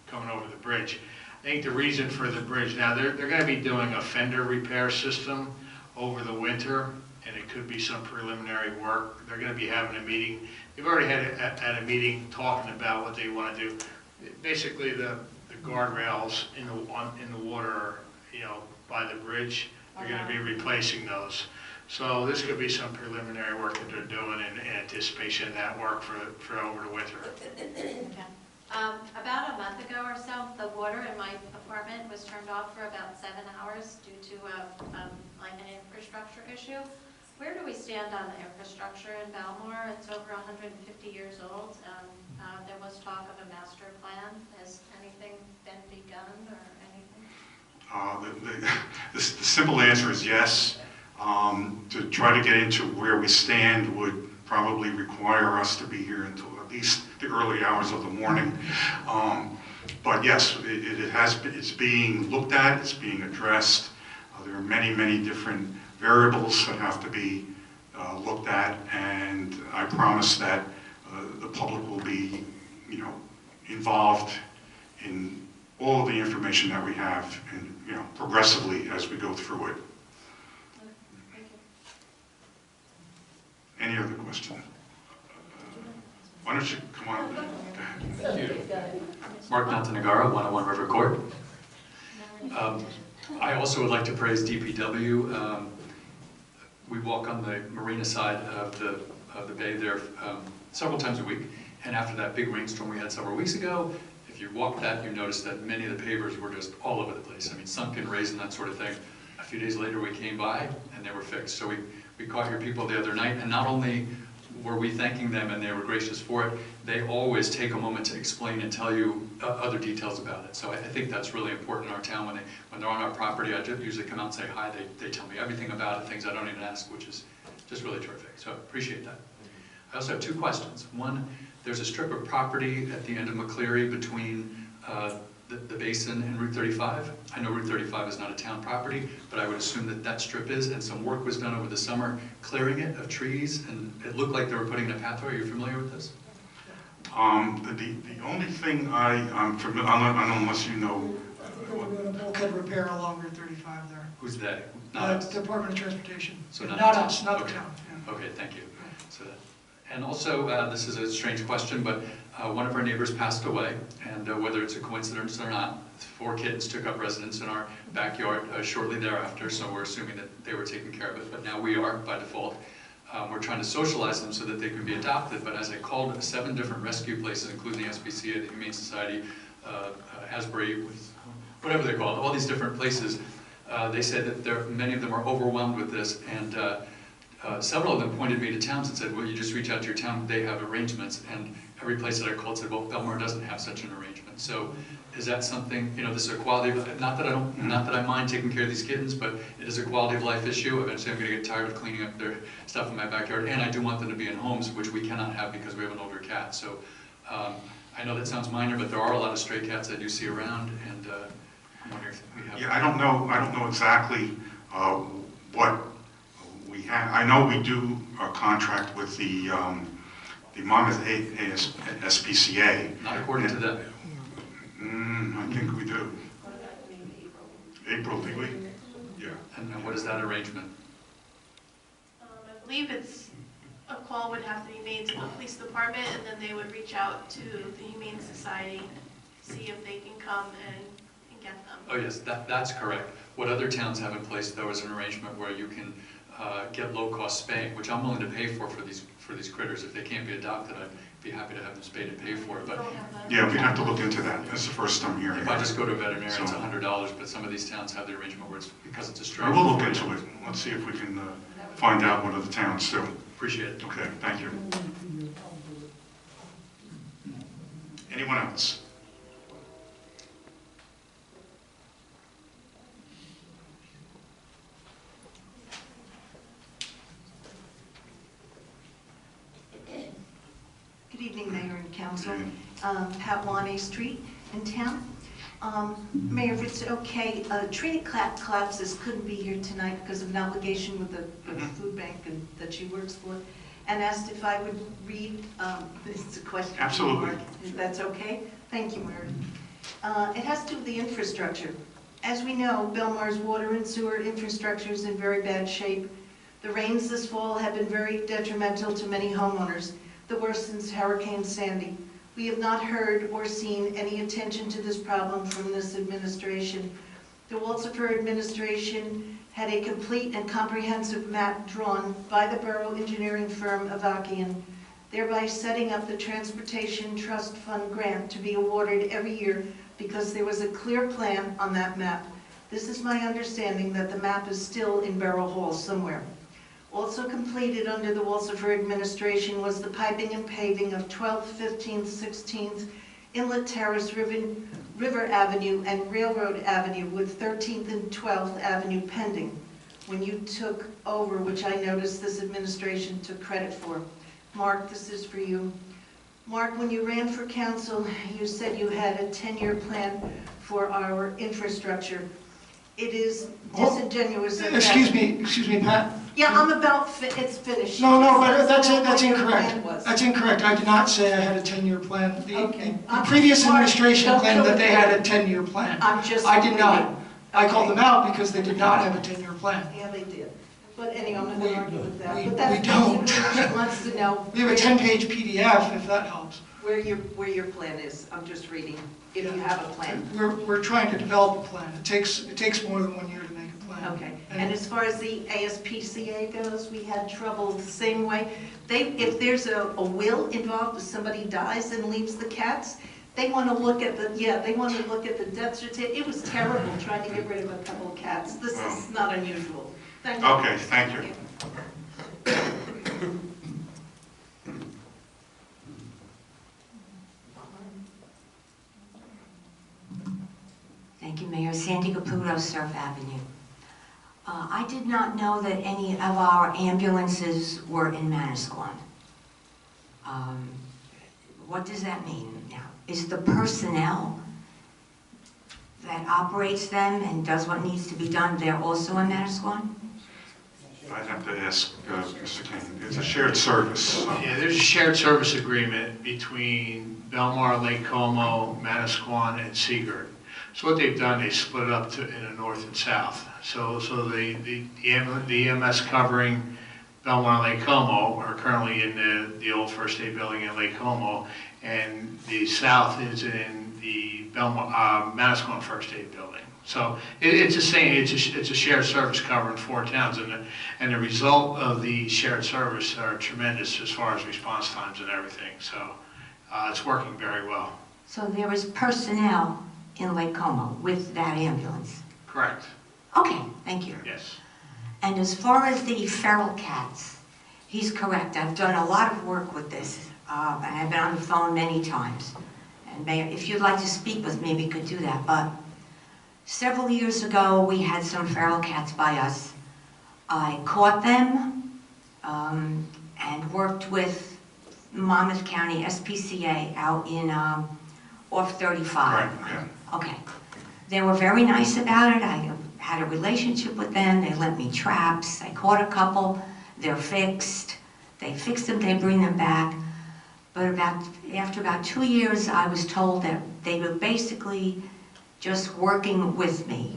coming over the bridge. I think the reason for the bridge, now they're going to be doing a fender repair system over the winter, and it could be some preliminary work. They're going to be having a meeting. They've already had a meeting talking about what they want to do. Basically, the guardrails in the water, by the bridge, they're going to be replacing those. So this could be some preliminary work that they're doing in anticipation of that work for over the winter. Okay. About a month ago or so, the water in my apartment was turned off for about 7 hours due to like an infrastructure issue. Where do we stand on the infrastructure in Belmar? It's over 150 years old. There was talk of a master plan. Has anything been begun or anything? The simple answer is yes. To try to get into where we stand would probably require us to be here until at least the early hours of the morning. But yes, it's being looked at, it's being addressed. There are many, many different variables that have to be looked at, and I promise that the public will be, involved in all of the information that we have, and progressively as we go through it. Thank you. Any other question? Why don't you come on? Go ahead. Thank you. Mark Montenegaro, 101 River Court. I also would like to praise DPW. We walk on the marina side of the bay there several times a week, and after that big rainstorm we had several weeks ago, if you walk that, you notice that many of the pavers were just all over the place. I mean, sunken, raised, and that sort of thing. A few days later we came by and they were fixed. So we caught your people the other night, and not only were we thanking them and they were gracious for it, they always take a moment to explain and tell you other details about it. So I think that's really important in our town. When they're on our property, I just usually come out and say hi. They tell me everything about it, things I don't even ask, which is just really terrific. So I appreciate that. I also have two questions. One, there's a strip of property at the end of McCleary between the basin and Route 35. I know Route 35 is not a town property, but I would assume that that strip is, and some work was done over the summer clearing it of trees, and it looked like they were putting in a pathway. Are you familiar with this? The only thing I'm familiar, unless you know. We're doing a bulkhead repair along Route 35 there. Who's they? Not us. Department of Transportation. So not the us, not okay. the town. Yeah. Okay, thank you. So and also, this is a strange question, but one of our neighbors passed away, and whether it's a coincidence or not, 4 kittens took up residence in our backyard shortly thereafter, so we're assuming that they were taking care of it, but now we are by default. We're trying to socialize them so that they can be adopted, but as I called 7 different rescue places, including the SPCA, the Humane Society, Asbury, whatever they're called, all these different places, they said that many of them are overwhelmed with this, and several of them pointed me to towns and said, well, you just reach out to your town, they have arrangements, and every place that I called said, well, Belmar doesn't have such an arrangement. So is that something, this is a quality of, not that I mind taking care of these kittens, but it is a quality of life issue. Eventually I'm gonna get tired of cleaning up their stuff in my backyard, and I do want them to be in homes, which we cannot have because we have an older cat. So I know that sounds minor, but there are a lot of stray cats I do see around, and I'm wondering if we have... Yeah, I don't know exactly what we have. I know we do a contract with the Monmouth SPCA. Not according to them. I think we do. April, do we? Yeah. And what is that arrangement? I believe a call would have to be made to the police department, and then they would reach out to the Humane Society, see if they can come and get them. Oh yes, that's correct. What other towns have in place though is an arrangement where you can get low-cost spaying, which I'm willing to pay for these critters. If they can't be adopted, I'd be happy to have them spayed and paid for it. But yeah, we'd have to look into that. That's the first time hearing. If I just go to a veterinarian, it's $100, but some of these towns have the arrangement where it's because it's a stray. We'll look into it. Let's see if we can find out what other towns do. Appreciate it. Okay, thank you. Anyone else? Good evening, Mayor and Council. Pat Wane Street in town. Mayor, if it's okay, Trina Collapses couldn't be here tonight because of an obligation with the food bank that she works for, and asked if I would read, this is a question. Absolutely. If that's okay? Thank you, Mayor. It has to do with the infrastructure. As we know, Belmar's water and sewer infrastructure is in very bad shape. The rains this fall have been very detrimental to many homeowners, the worst since Hurricane Sandy. We have not heard or seen any attention to this problem from this administration. The Walsifer administration had a complete and comprehensive map drawn by the borough engineering firm Avakian, thereby setting up the Transportation Trust Fund grant to be awarded every year because there was a clear plan on that map. This is my understanding that the map is still in Borough Hall somewhere. Also completed under the Walsifer administration was the piping and paving of 12th, 15th, 16th, Inlet Terrace, River Avenue, and Railroad Avenue, with 13th and 12th Avenue pending. When you took over, which I noticed this administration took credit for. Mark, this is for you. Mark, when you ran for council, you said you had a 10-year plan for our infrastructure. It is disingenuous. Excuse me, Pat. Yeah, I'm about, it's finished. No, but that's incorrect. That's incorrect. I did not say I had a 10-year plan. The previous administration claimed that they had a 10-year plan. I did not. I called them out because they did not have a 10-year plan. Yeah, they did. But anyway, I'm not going to argue with that. We But that's don't. basically what she wants to know. We have a 10-page PDF, if that helps. Where your plan is. I'm just reading, if you have a plan. We're trying to develop a plan. It takes more than 1 year to make a plan. Okay. And as far as the ASPCA goes, we had trouble the same way. If there's a will involved, if somebody dies and leaves the cats, they want to look at the death certificate. It was terrible trying to get rid of a couple of cats. This is not unusual. Thank you. Okay, thank you. Thank you, Mayor. Sandy Caputo, Surf Avenue. I did not know that any of our ambulances were in Manasquan. What does that mean now? Is the personnel that operates them and does what needs to be done, they're also in Manasquan? I'd have to ask Mr. King. It's a shared service. Yeah, there's a shared service agreement between Belmar, Lake Como, Manasquan, and Seagirt. So what they've done, they split it up in the north and south. So the EMS covering Belmar, Lake Como are currently in the old First Aid building in Lake Como, and the south is in the Manasquan First Aid building. So it's the same. It's a shared service covering 4 towns, and the result of the shared service are tremendous as far as response times and everything. So it's working very well. So there is personnel in Lake Como with that ambulance? Correct. Okay, thank you. Yes. And as far as the feral cats, he's correct. I've done a lot of work with this, and I've been on the phone many times. And Mayor, if you'd like to speak with me, we could do that. But several years ago, we had some feral cats by us. I caught them and worked with Monmouth County SPCA out in off 35. Right, yeah. Okay. They were very nice about it. I had a relationship with them. They lent me traps. I caught a couple. They're fixed. They fix them, they bring them back. But after about 2 years, I was told that they were basically just working with me.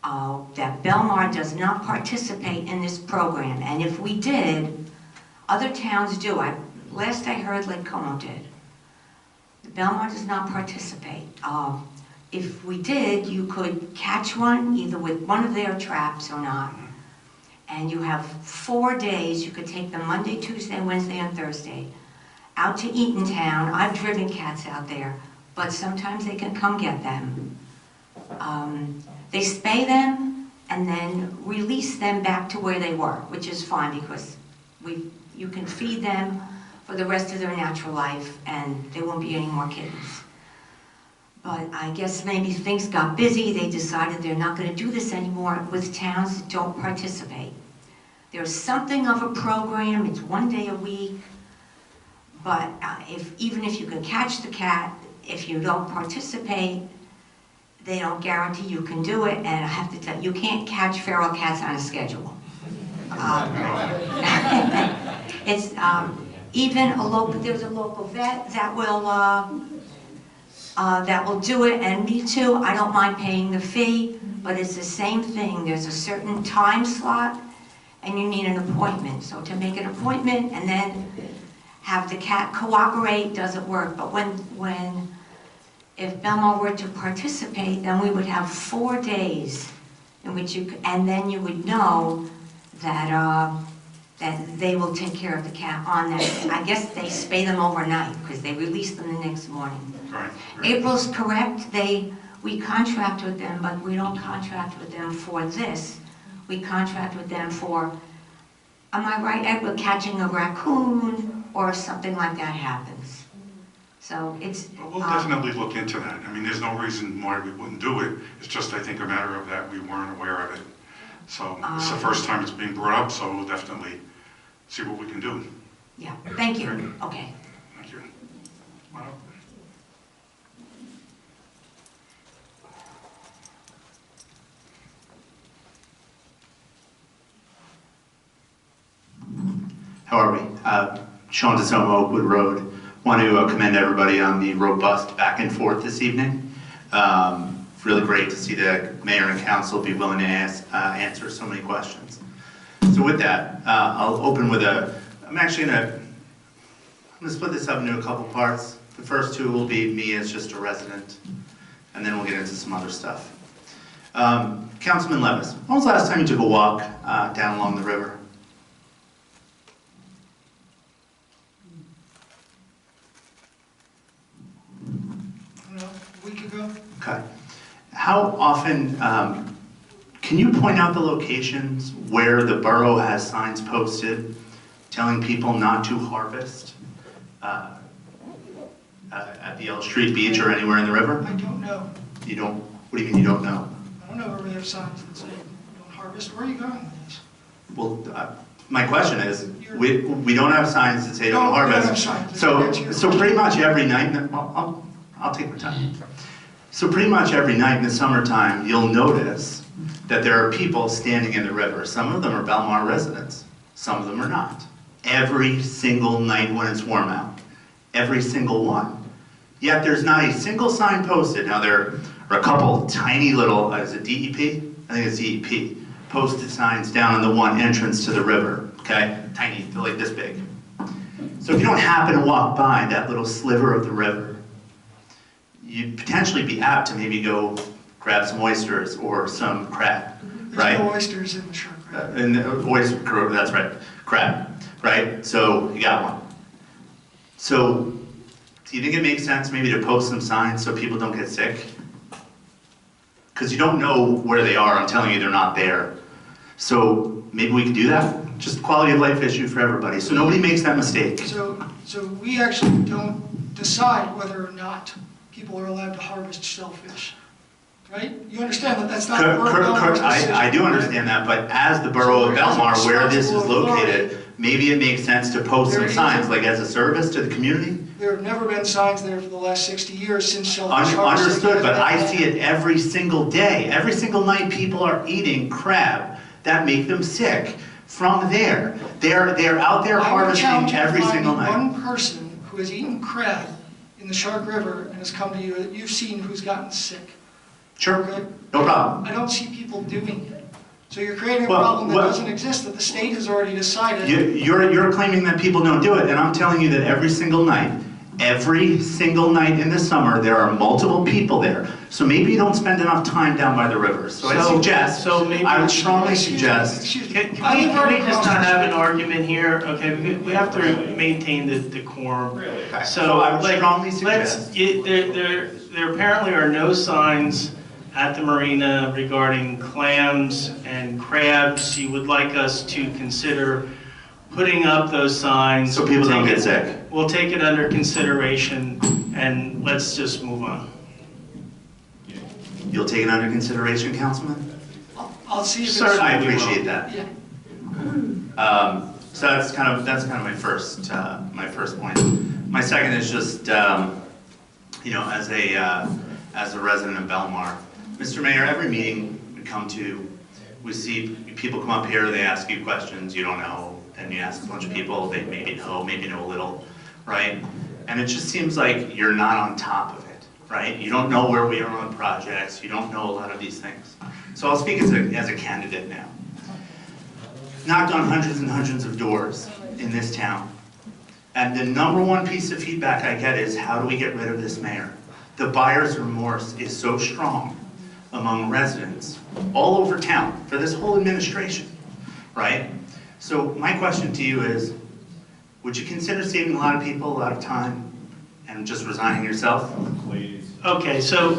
That Belmar does not participate in this program. And if we did, other towns do. Last I heard, Lake Como did. Belmar does not participate. If we did, you could catch one either with one of their traps or not. And you have 4 days. You could take them Monday, Tuesday, Wednesday, and Thursday out to Eatontown. I've driven cats out there, but sometimes they can come get them. They spay them and then release them back to where they were, which is fine because you can feed them for the rest of their natural life and there won't be any more kittens. But I guess maybe things got busy. They decided they're not going to do this anymore with towns that don't participate. There's something of a program. It's 1 day a week. But even if you can catch the cat, if you don't participate, they don't guarantee you can do it. And I have to tell you, you can't catch feral cats on a schedule. It's even there's a local vet that will do it, and me too. I don't mind paying the fee, but it's the same thing. There's a certain time slot, and you need an appointment. So to make an appointment and then have the cat cooperate doesn't work. But if Belmar were to participate, then we would have 4 days in which and then you would know that they will take care of the cat on that. I guess they spay them overnight because they release them the next morning. Right. April's correct. We contract with them, but we don't contract with them for this. We contract with them for am I right, Ed, with catching a raccoon or something like that happens? So it's... We'll definitely look into that. I mean, there's no reason why we wouldn't do it. It's just, I think, a matter of that we weren't aware of it. So it's the first time it's being brought up, so we'll definitely see what we can do. Yeah, thank you. Okay. Thank you. Wow. How are we? Sean DeSomo, Oakwood Road. Want to commend everybody on the robust back and forth this evening. Really great to see the mayor and council be willing to answer so many questions. So with that, I'll open with I'm gonna split this up into a couple parts. The first two will be me as just a resident, and then we'll get into some other stuff. Councilman Levis, when was the last time you took a walk down along the river? A week ago. Okay. How often, can you point out the locations where the borough has signs posted telling people not to harvest at the L Street Beach or anywhere in the river? I don't know. You don't, what do you mean you don't know? I don't know where we have signs that say don't harvest. Where are you going with this? Well, my question is, we don't have signs that say don't No, we don't harvest. have signs. So pretty much every night, I'll take my time. So pretty much every night in the summertime, you'll notice that there are people standing in the river. Some of them are Belmar residents, some of them are not. Every single night when it's warm out, every single one. Yet there's not a single sign posted. Now there are a couple tiny little, is it DEP? I think it's DEP, posted signs down on the one entrance to the river, okay? Tiny, they're like this big. So if you don't happen to walk by that little sliver of the river, you'd potentially be apt to maybe go grab some oysters or some crab, right? There's no oysters in the shark crab. In the oyster, that's right, crab, right? So you got one. So do you think it makes sense maybe to post some signs so people don't get sick? Because you don't know where they are. I'm telling you, they're not there. So maybe we can do that. Just a quality of life issue for everybody. So nobody makes that mistake. So we actually don't decide whether or not people are allowed to harvest shellfish, right? You understand that that's not the borough of Belmar's decision. I do understand that, but as the borough of Belmar, where this is located, maybe it makes sense to post some signs, like as a service to the community? There have never been signs there for the last 60 years since shellfish harvesting. Understood, but I see it every single day. Every single night people are eating crab that make them sick from there. They're out there harvesting every single night. One person who has eaten crab in the Shark River and has come to you that you've seen who's gotten sick. Sure, okay? No problem. I don't see people doing it. So you're creating a problem that doesn't exist, that the state has already decided. You're claiming that people don't do it, and I'm telling you that every single night in the summer, there are multiple people there. So maybe you don't spend enough time down by the river. So I would strongly suggest. Can we just not have an argument here? Okay, we have to maintain the decorum. Okay. So I would strongly suggest. There apparently are no signs at the marina regarding clams and crabs. You would like us to consider putting up those signs. So people don't get sick. We'll take it under consideration and let's just move on. You'll take it under consideration, Councilman? I'll see if it's... I appreciate that. Yeah. So that's kind of my first point. My second is just, you know, as a resident of Belmar, Mr. Mayor, every meeting we come to, we see people come up here, they ask you questions you don't know, then you ask a bunch of people, they maybe know a little, right? And it just seems like you're not on top of it, right? You don't know where we are on projects, you don't know a lot of these things. So I'll speak as a candidate now. Knocked on hundreds and hundreds of doors in this town. And the number one piece of feedback I get is, how do we get rid of this mayor? The buyer's remorse is so strong among residents all over town for this whole administration, right? So my question to you is, would you consider saving a lot of people a lot of time and just resigning yourself? Please. Okay, so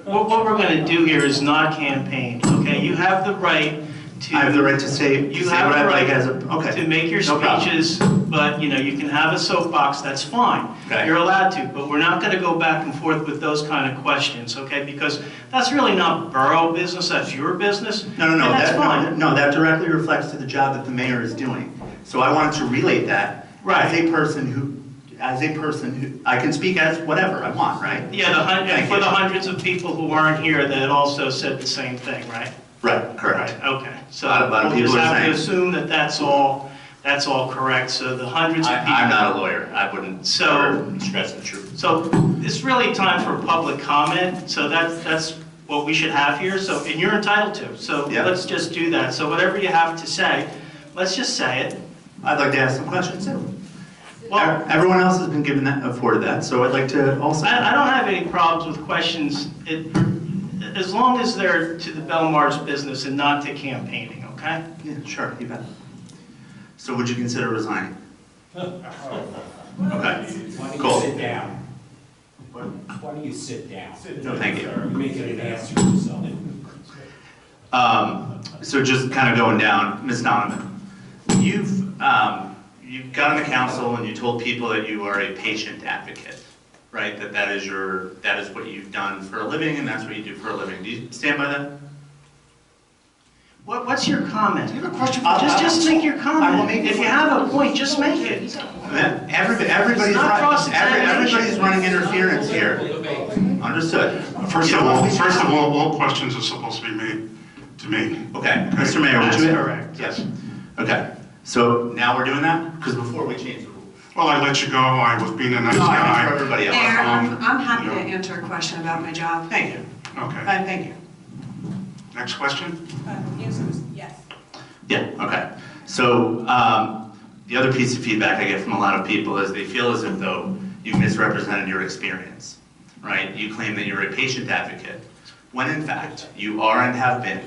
what we're going to do here is not campaign, okay? You have the right to. I have the right to say You say have what the I'd like right as a, okay. to make your No problem. speeches, but, you can have a soapbox, that's fine. Okay. You're allowed to, but we're not gonna go back and forth with those kind of questions, okay? Because that's really not borough business, that's your business. No, and that's fine. no, that directly reflects to the job that the mayor is doing. So I wanted to relate that as a person who, I can speak as whatever I want, right? Yeah, Thank for you. the hundreds of people who aren't here that also said the same thing, right? Right, correct. Right, okay. So A lot of we'll just people are have to saying- assume that that's all correct, so the hundreds of people. I'm not a lawyer, I wouldn't So- stress the truth. So it's really time for public comment, so that's what we should have here, so, and you're entitled to. So Yeah. let's just do that. So whatever you have to say, let's just say it. I'd like to ask some questions too. Well, Everyone else has been afforded that, so I'd like to also. I don't have any problems with questions, as long as they're to the Belmar's business and not to campaigning, okay? Yeah, sure, you bet. So would you consider resigning? Okay, cool. Sit down. Why don't you sit down? No, thank you. You're making an ass of yourself. So just kind of going down, Ms. Donovan, you've got on the council and you told people that you are a patient advocate, right? That is what you've done for a living and that's what you do for a living. Do you stand by that? What's your comment? Do you have a question? Just make your I will comment. make it If you for- have a point, just make it. Everybody's running interference here. Understood. First of all questions are supposed to be made to me. Okay, Mr. Mayor, would you? That's correct. Yes. Okay, so now we're doing that? Because before we changed the rule. Well, I let you go, I was being a nice No, I mean guy. for everybody else. Mayor, I'm happy to answer a question about my job. Thank you. Okay, Thank you. next question? Yes. Yeah, okay. So the other piece of feedback I get from a lot of people is they feel as if though you've misrepresented your experience, right? You claim that you're a patient advocate, when in fact you are and have been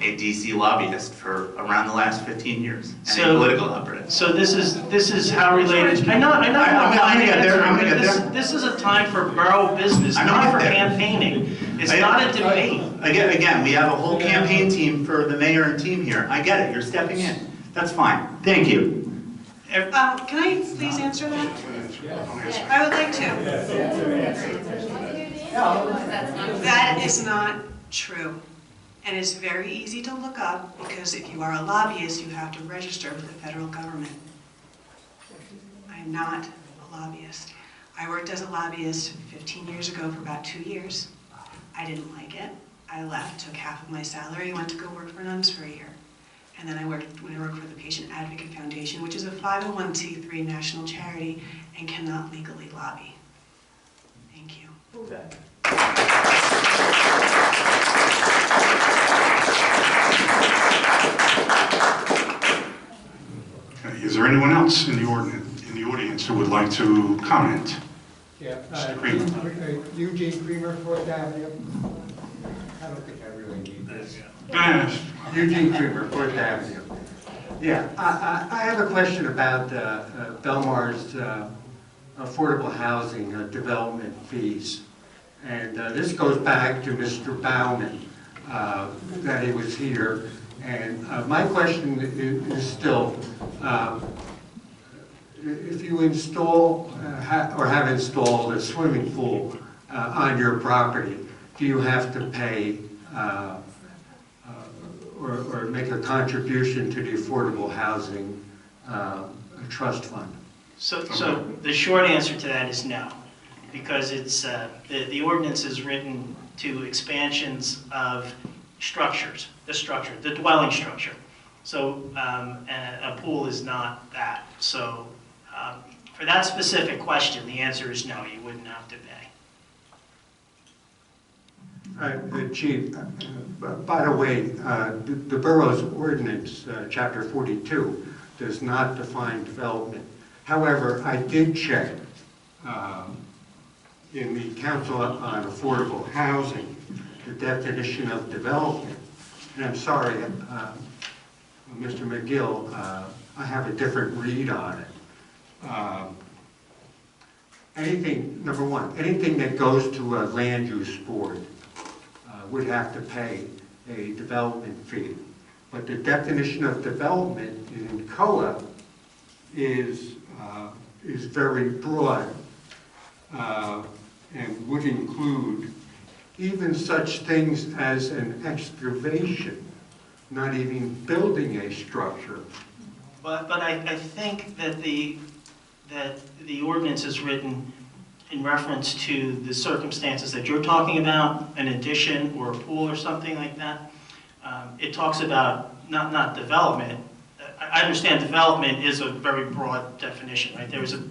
a DC lobbyist for around the last 15 years and a political operative. So this is how related. I know. I'm gonna get there, I'm gonna get there. This is a time for borough business, I'm gonna not for get there. campaigning. It's not a debate. Again, we have a whole campaign team for the mayor and team here. I get it, you're stepping in. That's fine. Thank you. Can I please answer that? I would like to. That is not true. And it's very easy to look up because if you are a lobbyist, you have to register with the federal government. I'm not a lobbyist. I worked as a lobbyist 15 years ago for about 2 years. I didn't like it. I left, took half of my salary, went to go work for nuns for a year. And then I worked for the Patient Advocate Foundation, which is a 501c3 national charity and cannot legally lobby. Thank you. Okay, is there anyone else in the audience who would like to comment? Yeah, Mr. Creamer. Eugene Creamer, Fourth Avenue. I don't think I really need this. Yes. Eugene Creamer, Fourth Avenue. Yeah, I have a question about Belmar's affordable housing development fees. And this goes back to Mr. Baumann, that he was here. And my question is still, if you install or have installed a swimming pool on your property, do you have to pay or make a contribution to the Affordable Housing Trust Fund? So the short answer to that is no, because it's the ordinance is written to expansions of structures, the dwelling structure. So a pool is not that. So for that specific question, the answer is no, you wouldn't have to pay. Chief, by the way, the borough's ordinance, Chapter 42, does not define development. However, I did check in the Council on Affordable Housing the definition of development. And I'm sorry, Mr. McGill, I have a different read on it. Number one, anything that goes to a land use board would have to pay a development fee. But the definition of development in COA is very broad and would include even such things as an excavation, not even building a structure. But I think that the ordinance is written in reference to the circumstances that you're talking about, an addition or a pool or something like that. It talks about not development. I understand development is a very broad definition, right? There is a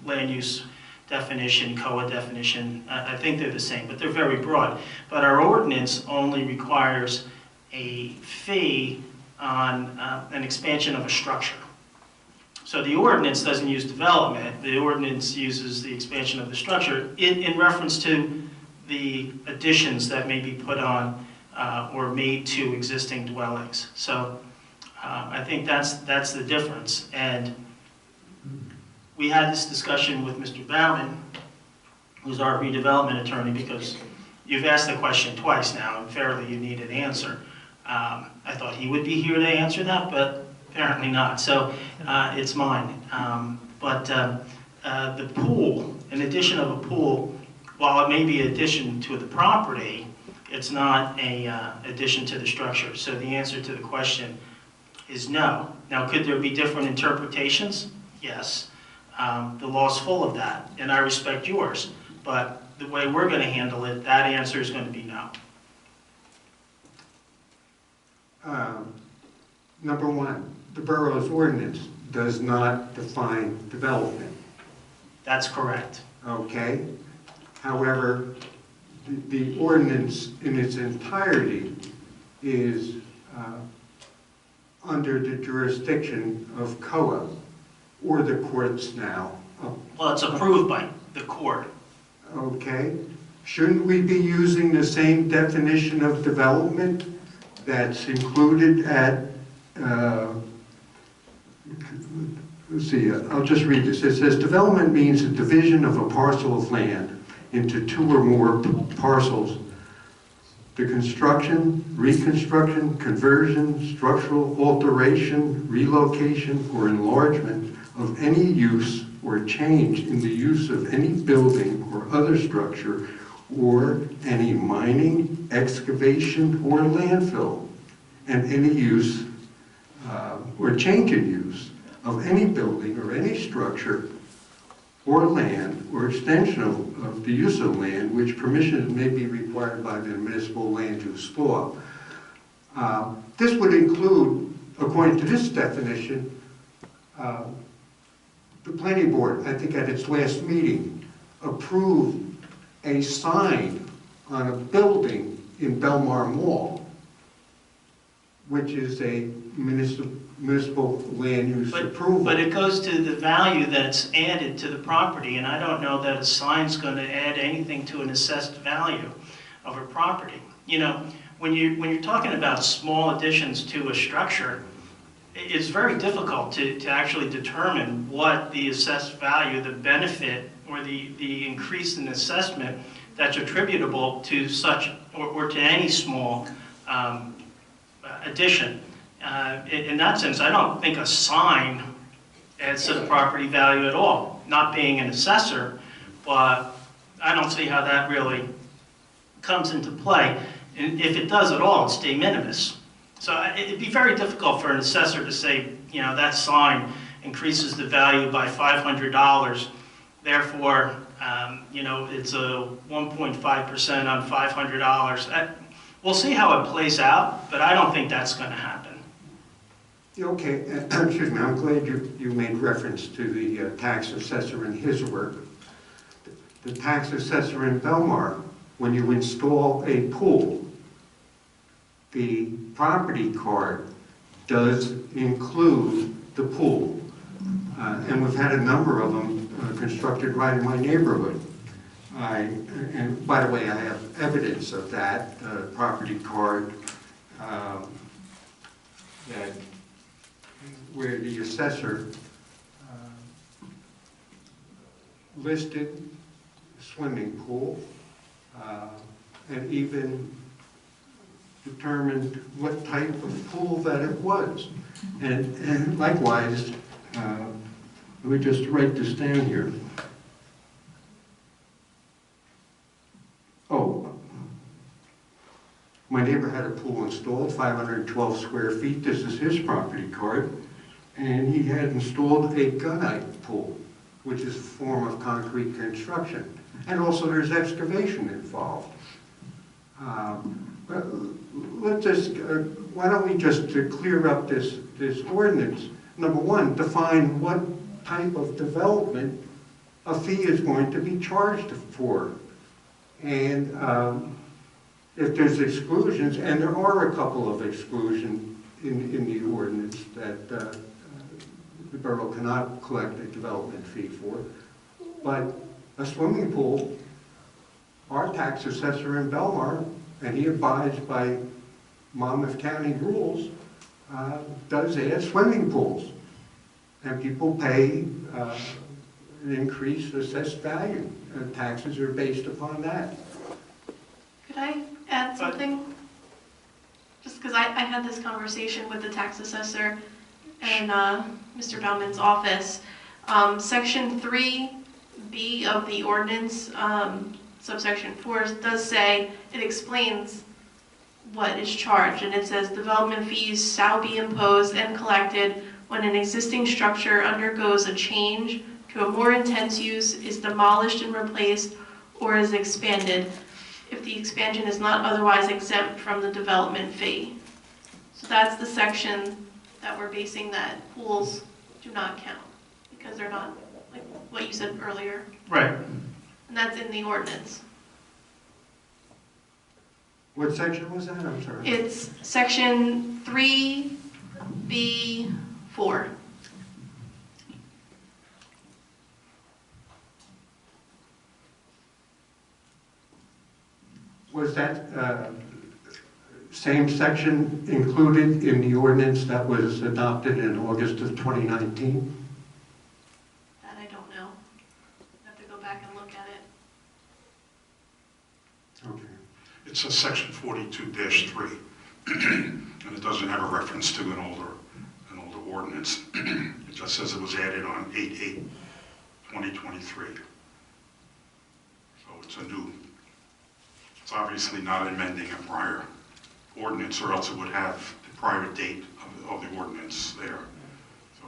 land use definition, COA definition. I think they're the same, but they're very broad. But our ordinance only requires a fee on an expansion of a structure. So the ordinance doesn't use development. The ordinance uses the expansion of the structure in reference to the additions that may be put on or made to existing dwellings. So I think that's the difference. And we had this discussion with Mr. Bauman, who's our redevelopment attorney, because you've asked the question twice now, and fairly you need an answer. I thought he would be here to answer that, but apparently not. So it's mine. But the pool, an addition of a pool, while it may be an addition to the property, it's not a addition to the structure. So the answer to the question is no. Now, could there be different interpretations? Yes. The law's full of that, and I respect yours. But the way we're going to handle it, that answer is going to be no. Number one, the borough's ordinance does not define development. That's correct. Okay. However, the ordinance in its entirety is under the jurisdiction of COA, or the courts now. Well, it's approved by the court. Okay. Shouldn't we be using the same definition of development that's included at, let's see, I'll just read this. It says, development means a division of a parcel of land into two or more parcels. The construction, reconstruction, conversion, structural alteration, relocation, or enlargement of any use or change in the use of any building or other structure, or any mining, excavation, or landfill, and any use or change in use of any building or any structure or land or extension of the use of land which permission may be required by the municipal land use law. This would include, according to this definition, the planning board, I think at its last meeting, approved a sign on a building in Belmar Mall, which is a municipal land use approval. But it goes to the value that's added to the property, and I don't know that a sign's going to add anything to an assessed value of a property. You know, when you're talking about small additions to a structure, it's very difficult to actually determine what the assessed value, the benefit, or the increase in assessment that's attributable to such, or to any small addition. In that sense, I don't think a sign adds to the property value at all. Not being an assessor, but I don't see how that really comes into play. And if it does at all, it's de minimis. So it'd be very difficult for an assessor to say, you know, that sign increases the value by $500. Therefore, you know, it's a 1.5% on $500. We'll see how it plays out, but I don't think that's going to happen. Okay, excuse me, I'm glad you made reference to the tax assessor and his work. The tax assessor in Belmar, when you install a pool, the property card does include the pool. And we've had a number of them constructed right in my neighborhood. And by the way, I have evidence of that property card that where the assessor listed swimming pool and even determined what type of pool that it was. And likewise, let me just write this down here. Oh, my neighbor had a pool installed, 512 square feet. This is his property card. And he had installed a gunite pool, which is a form of concrete construction. And also there's excavation involved. But let's just, why don't we just clear up this ordinance? Number one, define what type of development a fee is going to be charged for. And if there's exclusions, and there are a couple of exclusions in the ordinance that the borough cannot collect a development fee for, but a swimming pool, our tax assessor in Belmar, and he abides by Monmouth County rules, does add swimming pools. And people pay an increased assessed value. Taxes are based upon that. Could I add something? Just because I had this conversation with the tax assessor and Mr. Bauman's office. Section 3B of the ordinance, subsection 4, does say, it explains what is charged, and it says development fees shall be imposed and collected when an existing structure undergoes a change to a more intense use, is demolished and replaced, or is expanded, if the expansion is not otherwise exempt from the development fee. So that's the section that we're basing that pools do not count, because they're not, like what you said earlier. Right. And that's in the ordinance. What section was that? I'm sorry. It's section 3B4. Was that same section included in the ordinance that was adopted in August of 2019? That I don't know. I have to go back and look at it. Okay. It's a section 42-3, and it doesn't have a reference to an older ordinance. It just says it was added on 8/8/2023. So it's it's obviously not amending a prior ordinance, or else it would have the prior date of the ordinance there. So,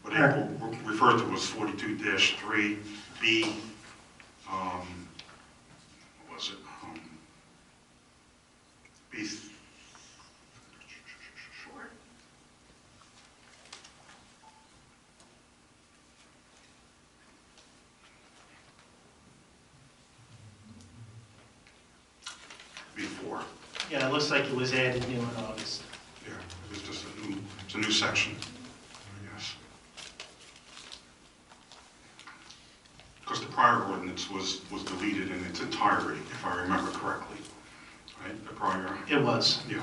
what April referred to was 42-3B. What was it? B. Before. Yeah, it looks like it was added new in August. Yeah, it was just it's a new section, yes. Because the prior ordinance was deleted in its entirety, if I remember correctly, right? The prior. It was. Yeah.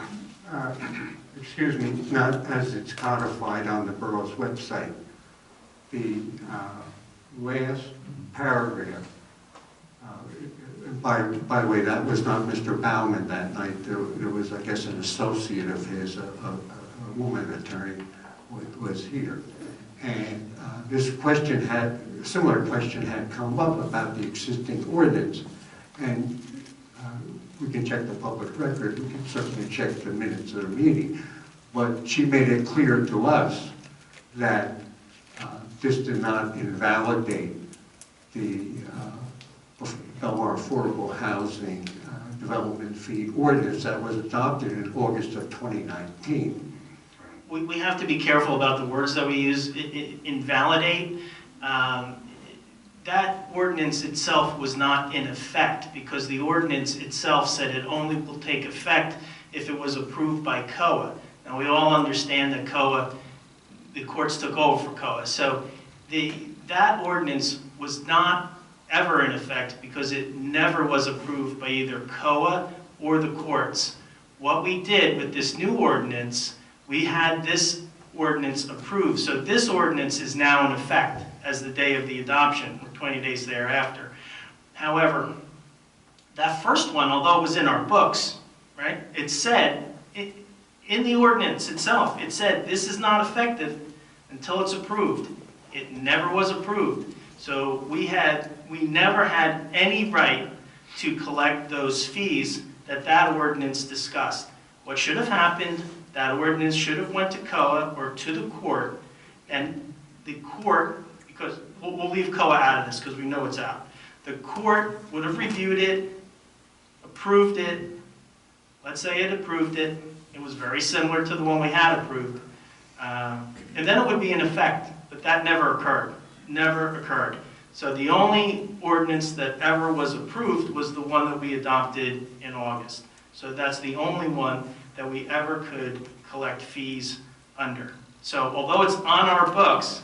Excuse me, not as it's codified on the borough's website. The last paragraph, by the way, that was not Mr. Bauman that night. There was, I guess, an associate of his, a woman attorney, was here. And this question a similar question had come up about the existing ordinance. And we can check the public record, we can certainly check the minutes of the meeting. But she made it clear to us that this did not invalidate the Belmar Affordable Housing Development Fee Ordinance that was adopted in August of 2019. We have to be careful about the words that we use. Invalidate. That ordinance itself was not in effect because the ordinance itself said it only will take effect if it was approved by COA. Now we all understand that COA, the courts took over for COA. So that ordinance was not ever in effect because it never was approved by either COA or the courts. What we did with this new ordinance, we had this ordinance approved. So this ordinance is now in effect as the day of the adoption, or 20 days thereafter. However, that first one, although it was in our books, right, right? It said, in the ordinance itself, it said this is not effective until it's approved. It never was approved. So we never had any right to collect those fees that ordinance discussed. What should have happened, that ordinance should have went to COA or to the court, and the court, because we'll leave COA out of this because we know it's out. The court would have reviewed it, approved it. Let's say it approved it. It was very similar to the one we had approved. And then it would be in effect, but that never occurred. Never occurred. So the only ordinance that ever was approved was the one that we adopted in August. So that's the only one that we ever could collect fees under. So although it's on our books,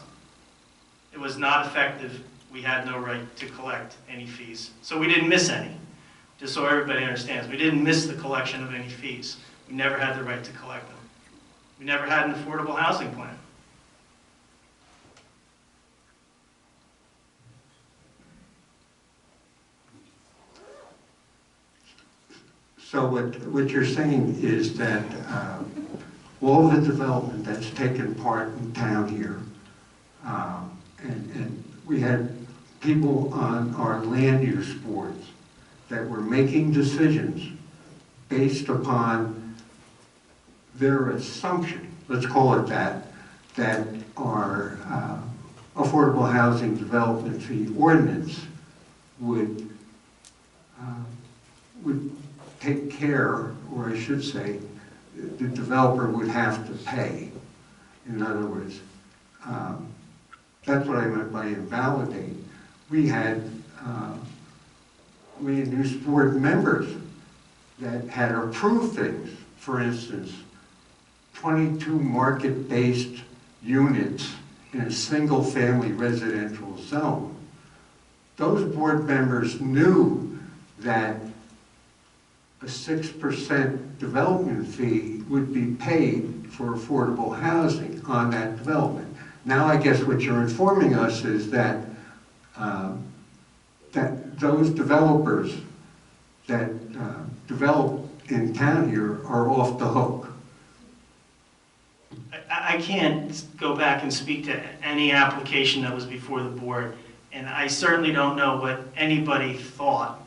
it was not effective. We had no right to collect any fees. So we didn't miss any, just so everybody understands. We didn't miss the collection of any fees. We never had the right to collect them. We never had an affordable housing plan. So what you're saying is that all the development that's taken part in town here, and we had people on our land use boards that were making decisions based upon their assumption, let's call it that our affordable housing development fee ordinance would take care, or I should say, the developer would have to pay. In other words, that's what I meant by invalidate. We had land use board members that had approved things. For instance, 22 market-based units in a single-family residential zone. Those board members knew that a 6% development fee would be paid for affordable housing on that development. Now I guess what you're informing us is that that those developers that develop in town here are off the hook. I can't go back and speak to any application that was before the board, and I certainly don't know what anybody thought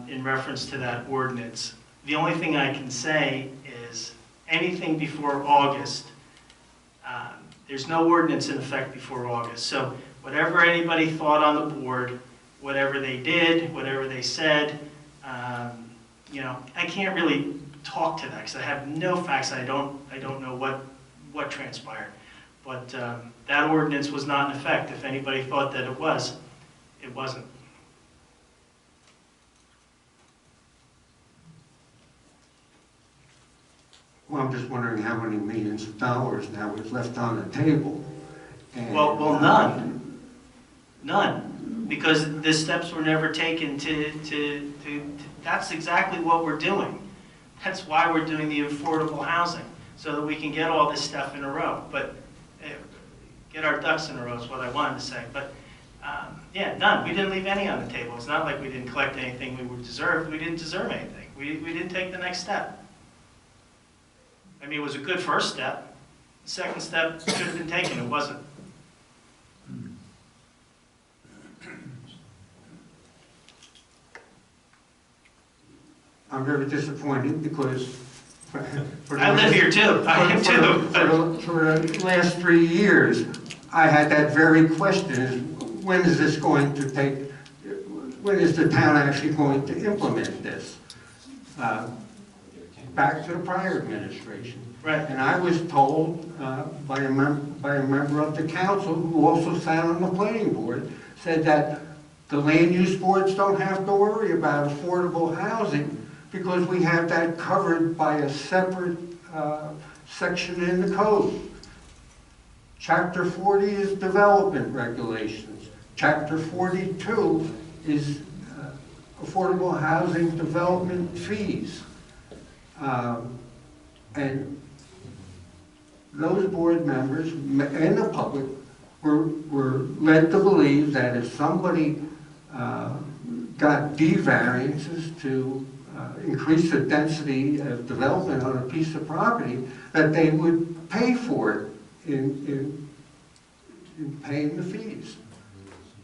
in reference to that ordinance. The only thing I can say is anything before August, there's no ordinance in effect before August. So whatever anybody thought on the board, whatever they did, whatever they said, you know, I can't really talk to that because I have no facts. I don't know what transpired. But that ordinance was not in effect. If anybody thought that it was, it wasn't. Well, I'm just wondering how many millions of dollars now is left on the table. And, well, none. None. Because the steps were never taken to that's exactly what we're doing. That's why we're doing the affordable housing, so that we can get all this stuff in a row. But get our ducks in a row is what I wanted to say. But yeah, none. We didn't leave any on the table. It's not like we didn't collect anything we would deserve. We didn't deserve anything. We didn't take the next step. I mean, it was a good first step. The second step should have been taken. It wasn't. I'm very disappointed because I live here too. I am too. For the last 3 years, I had that very question: when is this going to take? When is the town actually going to implement this? Back to the prior administration. Right. And I was told by a member of the council who also sat on the planning board, said that the land use boards don't have to worry about affordable housing because we have that covered by a separate section in the code. Chapter 40 is development regulations. Chapter 42 is affordable housing development fees. And those board members and the public were led to believe that if somebody got D variances to increase the density of development on a piece of property, that they would pay for it in paying the fees.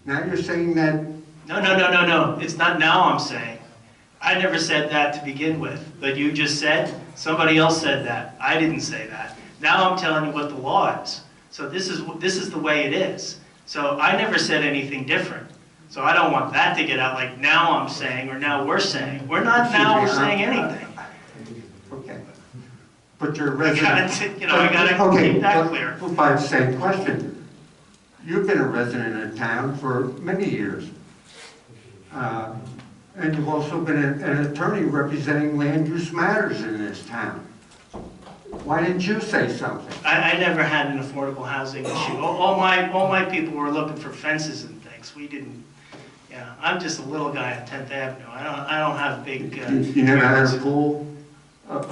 Now you're saying that... No. It's not now I'm saying. I never said that to begin with, but you just said, somebody else said that. I didn't say that. Now I'm telling you what the law is. So this is the way it is. So I never said anything different. So I don't want that to get out like now I'm saying or now we're saying. We're not now saying anything. Okay. But you're a resident... I gotta keep that clear. By the same question, you've been a resident in town for many years. And you've also been an attorney representing land use matters in this town. Why didn't you say something? I never had an affordable housing issue. All my people were looking for fences and things. We didn't. Yeah, I'm just a little guy on 10th Avenue. I don't have big. You never had a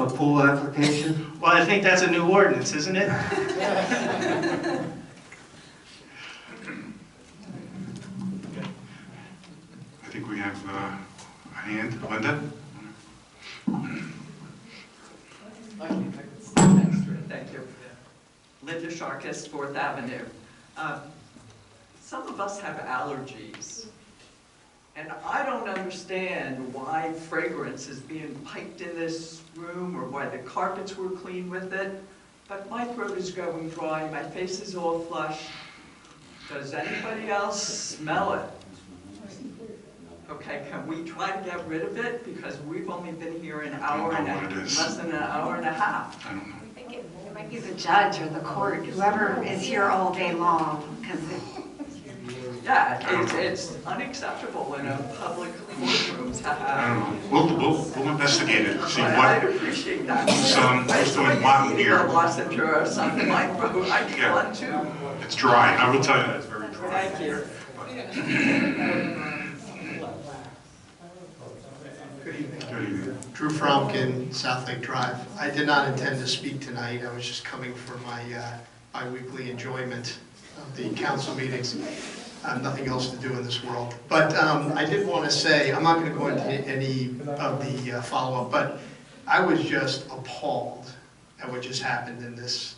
pool application? Well, I think that's a new ordinance, isn't it? I think we have a hand. Linda? Thank you. Linda Sharkis, 4th Avenue. Some of us have allergies, and I don't understand why fragrance is being piped in this room or why the carpets were cleaned with it, but my throat is going dry, my face is all flushed. Does anybody else smell it? Okay, can we try to get rid of it? Because we've only been here an hour and less than an hour and a half. I don't know. I think it might be the judge or the court, whoever is here all day long, because Yeah, it's unacceptable in a public courtroom to have. I don't know. We'll investigate it. See I'd what appreciate that. who's doing what here. A lozenge or something like that. I need one too. It's dry. I will tell you that it's very dry. Thank you. Good evening. Drew Fromkin, South Lake Drive. I did not intend to speak tonight. I was just coming for my bi-weekly enjoyment of the council meetings. I have nothing else to do in this world. But I did want to say, I'm not going to go into any of the follow-up, but I was just appalled at what just happened in this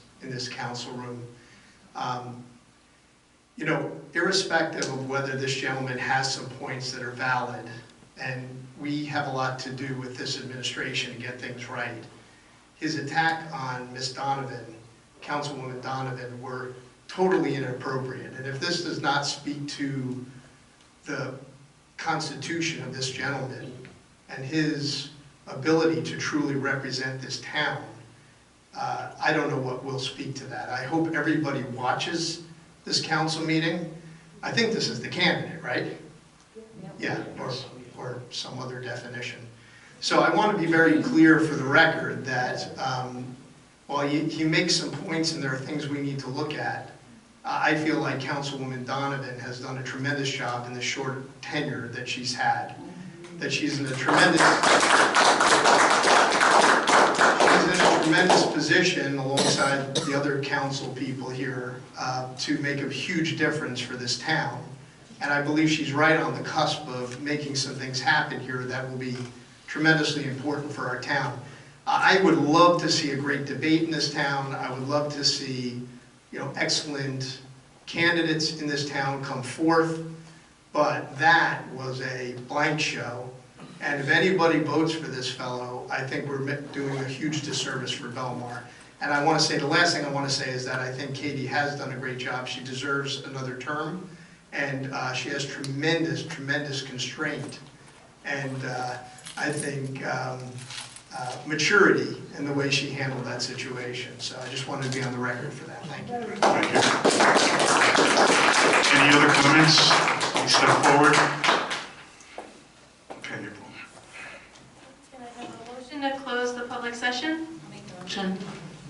council room. You know, irrespective of whether this gentleman has some points that are valid, and we have a lot to do with this administration to get things right, his attack on Ms. Donovan, Councilwoman Donovan, were totally inappropriate. And if this does not speak to the constitution of this gentleman and his ability to truly represent this town, I don't know what will speak to that. I hope everybody watches this council meeting. I think this is the candidate, right? Yeah, or some other definition. So I want to be very clear for the record that while he makes some points and there are things we need to look at, I feel like Councilwoman Donovan has done a tremendous job in the short tenure that she's had. That she's in a tremendous position alongside the other council people here to make a huge difference for this town. And I believe she's right on the cusp of making some things happen here that will be tremendously important for our town. I would love to see a great debate in this town. I would love to see, you know, excellent candidates in this town come forth, but that was a blank show. And if anybody votes for this fellow, I think we're doing a huge disservice for Belmar. And I want to say, the last thing I want to say is that I think Katie has done a great job. She deserves another term, and she has tremendous, tremendous constraint. And I think maturity in the way she handled that situation. So I just wanted to be on the record for that. Thank you. Thank you. Any other comments? Please step forward. Okay, April. Can I have a motion to close the public session? Motion.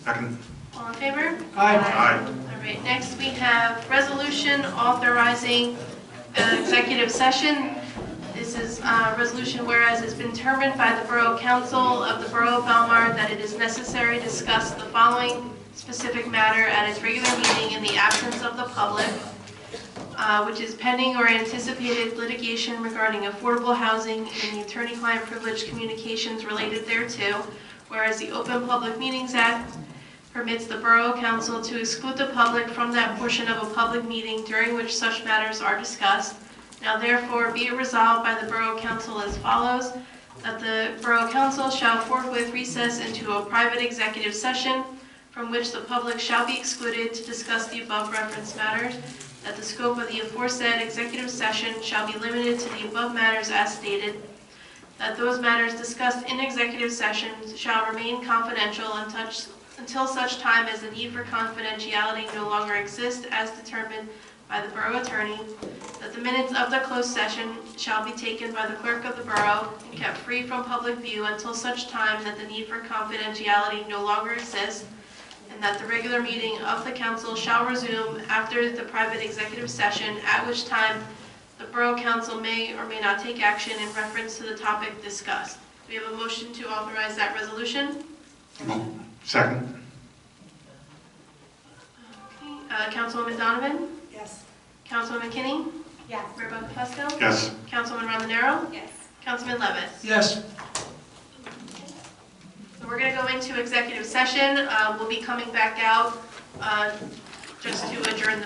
Second. All in favor? Aye. All right, next we have resolution authorizing an executive session. This is a resolution whereas it's been determined by the Borough Council of the Borough of Belmar that it is necessary to discuss the following specific matter at its regular meeting in the absence of the public. which is pending or anticipated litigation regarding affordable housing and the attorney-client privilege communications related thereto, whereas the Open Public Meetings Act permits the Borough Council to exclude the public from that portion of a public meeting during which such matters are discussed. Now therefore be it resolved by the Borough Council as follows, that the Borough Council shall forthwith recess into a private executive session from which the public shall be excluded to discuss the above referenced matters, that the scope of the aforesaid executive session shall be limited to the above matters as stated, that those matters discussed in executive session shall remain confidential until such time as the need for confidentiality no longer exists as determined by the Borough Attorney, that the minutes of the closed session shall be taken by the Clerk of the Borough and kept free from public view until such time that the need for confidentiality no longer exists, and that the regular meeting of the Council shall resume after the private executive session, at which time the Borough Council may or may not take action in reference to the topic discussed. We have a motion to authorize that resolution. Second. Okay. Councilwoman Donovan? Yes. Councilwoman Kinney? Yes. Mayor Buckles? Yes. Councilwoman Rondinero? Yes. Councilman Levis? Yes. So we're going to go into executive session. We'll be coming back out just to adjourn the